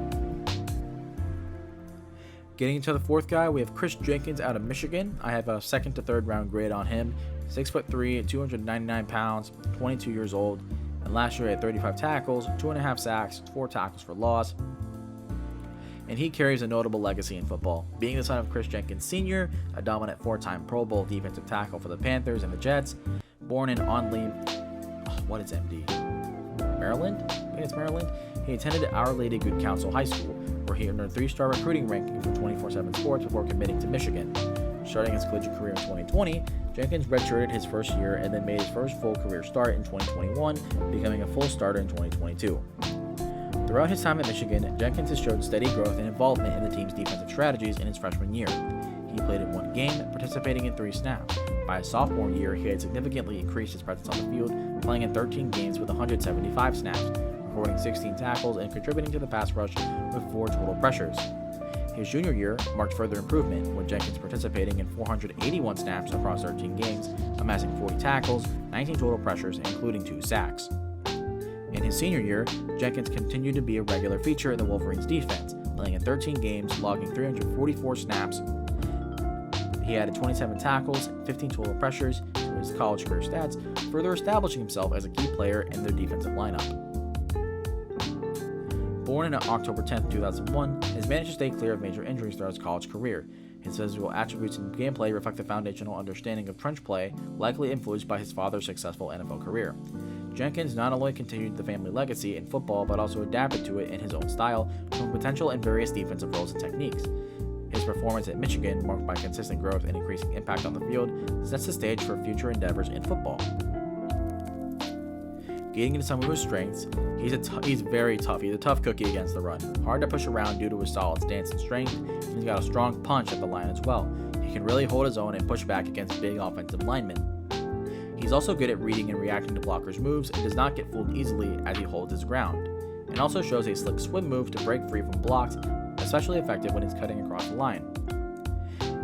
Getting into the fourth guy, we have Kris Jenkins out of Michigan. I have a second to third round grade on him. 6'3", 299 pounds, 22 years old. and last year he had 35 tackles, 2.5 sacks, 4 tackles for loss. And he carries a notable legacy in football, being the son of Kris Jenkins Sr., a dominant 4-time Pro Bowl defensive tackle for the Panthers and the Jets. Born in Onley, what is MD? Maryland? I think it's Maryland. He attended Our Lady Good Counsel High School, where he earned a 3-star recruiting ranking from 24/7 Sports before committing to Michigan. Starting his collegiate career in 2020, Jenkins redshirted his first year and then made his first full career start in 2021, becoming a full starter in 2022. Throughout his time at Michigan, Jenkins has showed steady growth and involvement in the team's defensive strategies in his freshman year. He played in 1 game, participating in 3 snaps. By his sophomore year, he had significantly increased his presence on the field, playing in 13 games with 175 snaps, recording 16 tackles and contributing to the pass rush with 4 total pressures. His junior year marked further improvement, with Jenkins participating in 481 snaps across 13 games, amassing 40 tackles, 19 total pressures, including 2 sacks. In his senior year, Jenkins continued to be a regular feature in the Wolverines' defense, playing in 13 games, logging 344 snaps. He added 27 tackles, 15 total pressures to his college career stats, further establishing himself as a key player in their defensive lineup. Born on October 10, 2001, he has managed to stay clear of major injuries throughout his college career. His physical attributes and gameplay reflect a foundational understanding of trench play, likely influenced by his father's successful NFL career. Jenkins not only continued the family legacy in football, but also adapted to it in his own style, showing potential in various defensive roles and techniques. His performance at Michigan, marked by consistent growth and increasing impact on the field, sets the stage for future endeavors in football. Getting into some of his strengths, he's very tough. He's a tough cookie against the run. Hard to push around due to his solid stance and strength, and he's got a strong punch at the line as well. He can really hold his own and push back against big offensive linemen. He's also good at reading and reacting to blockers' moves and does not get fooled easily as he holds his ground. And also shows a slick swim move to break free from blocks, especially effective when he's cutting across the line.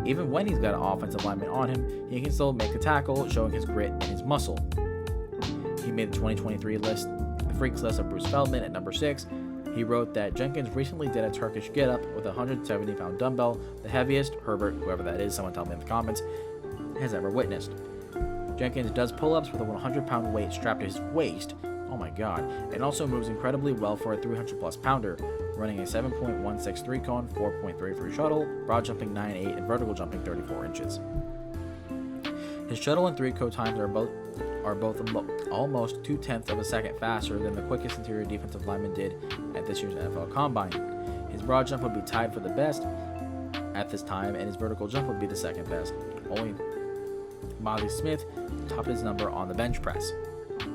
Even when he's got an offensive lineman on him, he can still make the tackle, showing his grit and his muscle. He made the 2023 Freaks list of Bruce Feldman at number 6. He wrote that Jenkins recently did a Turkish get-up with a 170-pound dumbbell, the heaviest Herbert, whoever that is, someone tell me in the comments, has ever witnessed. Jenkins does pull-ups with a 100-pound weight strapped to his waist, oh my god, and also moves incredibly well for a 300-plus pounder, running a 7.163 cone, 4.33 shuttle, broad jumping 9.8, and vertical jumping 34 inches. His shuttle and 3-cone times are both almost 0.2 of a second faster than the quickest interior defensive lineman did at this year's NFL Combine. His broad jump would be tied for the best at this time, and his vertical jump would be the second best. Only Mozzie Smith topped his number on the bench press. I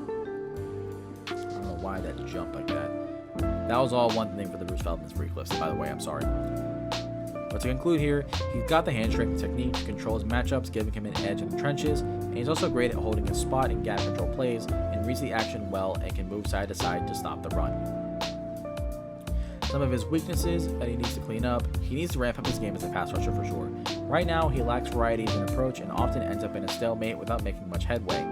don't know why that jumped like that. That was all one thing for the Bruce Feldman's free lifts, by the way, I'm sorry. But to conclude here, he's got the hand strength and technique to control his matchups, giving him an edge in the trenches, and he's also great at holding his spot in gap control plays and reads the action well and can move side to side to stop the run. Some of his weaknesses that he needs to clean up: he needs to ramp up his game as a pass rusher for sure. Right now, he lacks variety in approach and often ends up in a stalemate without making much headway.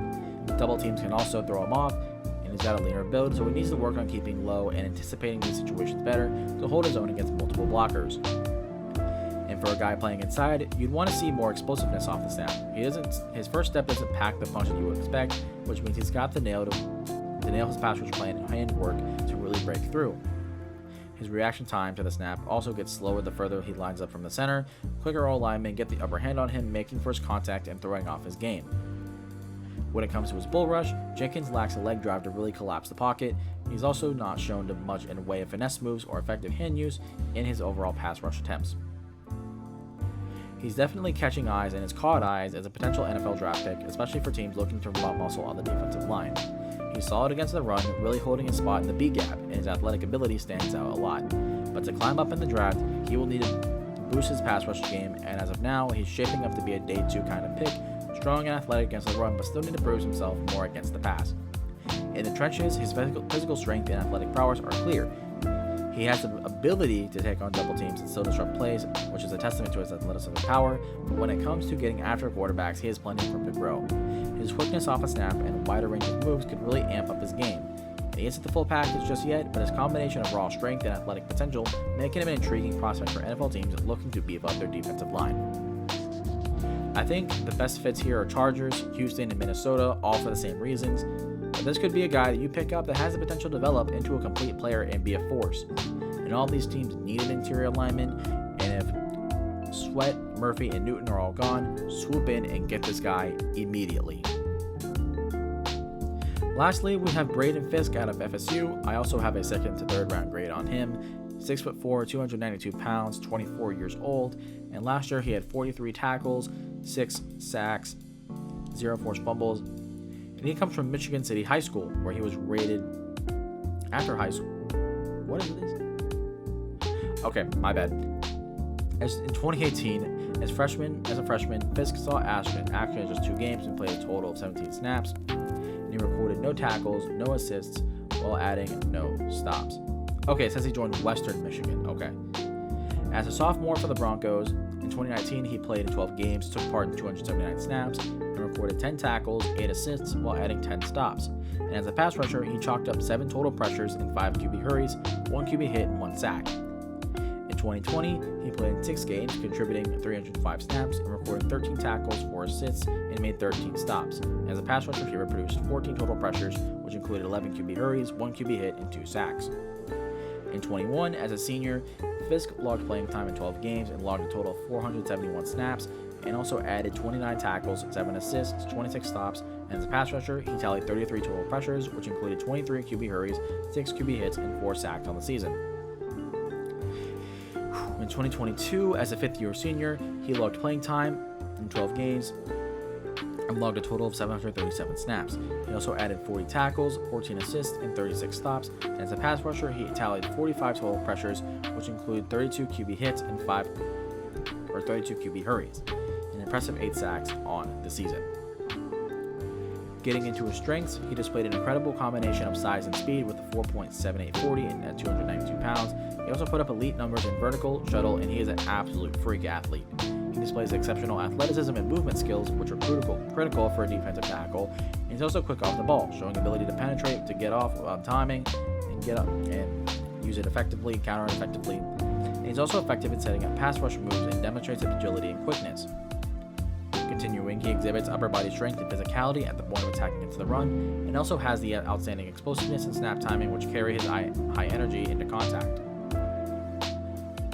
Double teams can also throw him off, and he's got a leaner build, so he needs to work on keeping low and anticipating these situations better to hold his own against multiple blockers. And for a guy playing inside, you'd want to see more explosiveness off the snap. His first step doesn't pack the punch that you would expect, which means he's got to nail his pass rush plan and handwork to really break through. His reaction time to the snap also gets slower the further he lines up from the center. Quicker linemen get the upper hand on him, making first contact and throwing off his game. When it comes to his bull rush, Jenkins lacks a leg drive to really collapse the pocket. He's also not shown to much in the way of finesse moves or effective hand use in his overall pass rush attempts. He's definitely catching eyes and has caught eyes as a potential NFL draft pick, especially for teams looking to run muscle on the defensive line. He's solid against the run, really holding his spot in the B gap, and his athletic ability stands out a lot. But to climb up in the draft, he will need to boost his pass rush game, and as of now, he's shaping up to be a day 2 kind of pick, strong and athletic against the run, but still need to prove himself more against the pass. In the trenches, his physical strength and athletic prowess are clear. He has the ability to take on double teams and still disrupt plays, which is a testament to his athleticism and power, but when it comes to getting after quarterbacks, he has plenty of room to grow. His quickness off a snap and wider range of moves could really amp up his game. He isn't the full package just yet, but his combination of raw strength and athletic potential make him an intriguing prospect for NFL teams looking to beef up their defensive line. I think the best fits here are Chargers, Houston, and Minnesota, all for the same reasons. But this could be a guy that you pick up that has the potential to develop into a complete player and be a force. And all these teams need an interior lineman, and if Sweat, Murphy, and Newton are all gone, swoop in and get this guy immediately. Lastly, we have Braden Fiske out of FSU. I also have a second to third round grade on him. 6'4", 292 pounds, 24 years old, and last year he had 43 tackles, 6 sacks, 0 forced fumbles, and he comes from Michigan City High School, where he was rated after high school. What is this? Okay, my bad. As in 2018, as a freshman, Fiske saw action in just 2 games and played a total of 17 snaps, and he recorded no tackles, no assists, while adding no stops. Okay, it says he joined Western Michigan. Okay. As a sophomore for the Broncos, in 2019 he played in 12 games, took part in 279 snaps, and recorded 10 tackles, 8 assists, while adding 10 stops. And as a pass rusher, he chalked up 7 total pressures and 5 QB hurries, 1 QB hit, and 1 sack. In 2020, he played in 6 games, contributing 305 snaps, and recorded 13 tackles, 4 assists, and made 13 stops. And as a pass rusher, he produced 14 total pressures, which included 11 QB hurries, 1 QB hit, and 2 sacks. In 21, as a senior, Fiske logged playing time in 12 games and logged a total of 471 snaps, and also added 29 tackles, 7 assists, 26 stops, and as a pass rusher, he tallied 33 total pressures, which included 23 QB hurries, 6 QB hits, and 4 sacks on the season. In 2022, as a fifth-year senior, he logged playing time in 12 games and logged a total of 737 snaps. He also added 40 tackles, 14 assists, and 36 stops, and as a pass rusher, he tallied 45 total pressures, which include 32 QB hits and 32 QB hurries, an impressive 8 sacks on the season. Getting into his strengths, he displayed an incredible combination of size and speed with a 4.7840 and at 292 pounds. He also put up elite numbers in vertical, shuttle, and he is an absolute freak athlete. He displays exceptional athleticism and movement skills, which are critical for a defensive tackle, and he's also quick off the ball, showing ability to penetrate, to get off on timing, and get up and use it effectively, counter it effectively. And he's also effective in setting up pass rush moves and demonstrates agility and quickness. Continuing, he exhibits upper body strength and physicality at the point of attacking into the run, and also has the outstanding explosiveness and snap timing, which carry his high energy into contact.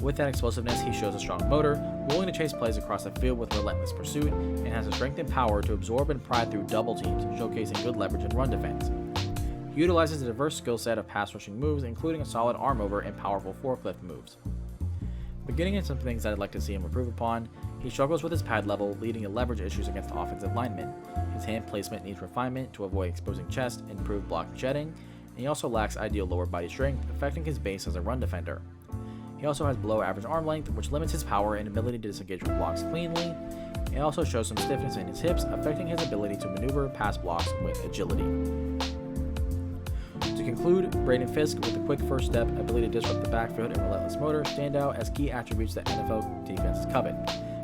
With that explosiveness, he shows a strong motor, willing to chase plays across the field with relentless pursuit, and has the strength and power to absorb and pry through double teams, showcasing good leverage and run defense. He utilizes a diverse skill set of pass rushing moves, including a solid arm over and powerful forklift moves. But getting into some things that I'd like to see him improve upon, he struggles with his pad level, leading to leverage issues against offensive linemen. His hand placement needs refinement to avoid exposing chest and improve block shedding, and he also lacks ideal lower body strength, affecting his base as a run defender. He also has below average arm length, which limits his power and ability to disengage from blocks cleanly. He also shows some stiffness in his hips, affecting his ability to maneuver past blocks with agility. To conclude, Braden Fiske, with a quick first step, ability to disrupt the backfield, and relentless motor, stand out as key attributes that NFL defenses covet.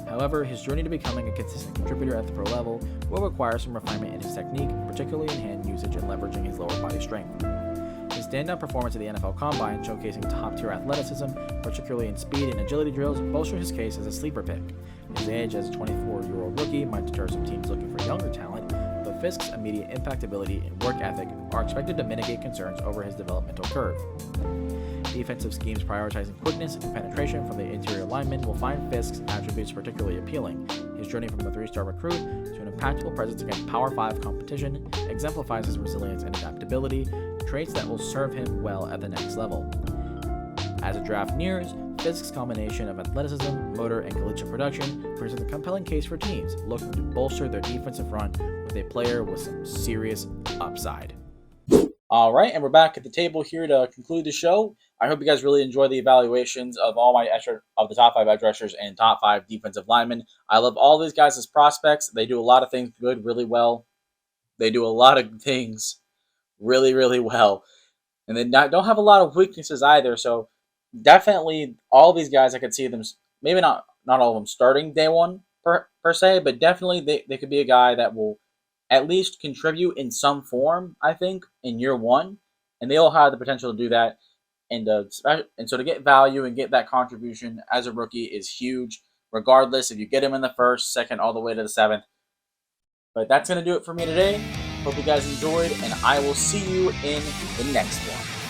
However, his journey to becoming a consistent contributor at the pro level will require some refinement in his technique, particularly in hand usage and leveraging his lower body strength. His standout performance at the NFL Combine, showcasing top-tier athleticism, particularly in speed and agility drills, bolsters his case as a sleeper pick. His age as a 24-year-old rookie might deter some teams looking for younger talent, but Fiske's immediate impact ability and work ethic are expected to mitigate concerns over his developmental curve. Defensive schemes prioritizing quickness and penetration from the interior linemen will find Fiske's attributes particularly appealing. His journey from a 3-star recruit to an impactful presence against Power 5 competition exemplifies his resilience and adaptability, traits that will serve him well at the next level. As the draft nears, Fiske's combination of athleticism, motor, and collegiate production presents a compelling case for teams looking to bolster their defensive front with a player with some serious upside. All right, and we're back at the table here to conclude the show. I hope you guys really enjoy the evaluations of all my of the top 5 edge rushers and top 5 defensive linemen. I love all these guys as prospects. They do a lot of things good, really well. They do a lot of things really, really well. And they don't have a lot of weaknesses either. So definitely all these guys, I could see them, maybe not all of them starting day one per se, but definitely they could be a guy that will at least contribute in some form, I think, in year one. And they all have the potential to do that. And so to get value and get that contribution as a rookie is huge, regardless if you get him in the 1st, 2nd, all the way to the 7th. But that's going to do it for me today. Hope you guys enjoyed, and I will see you in the next one.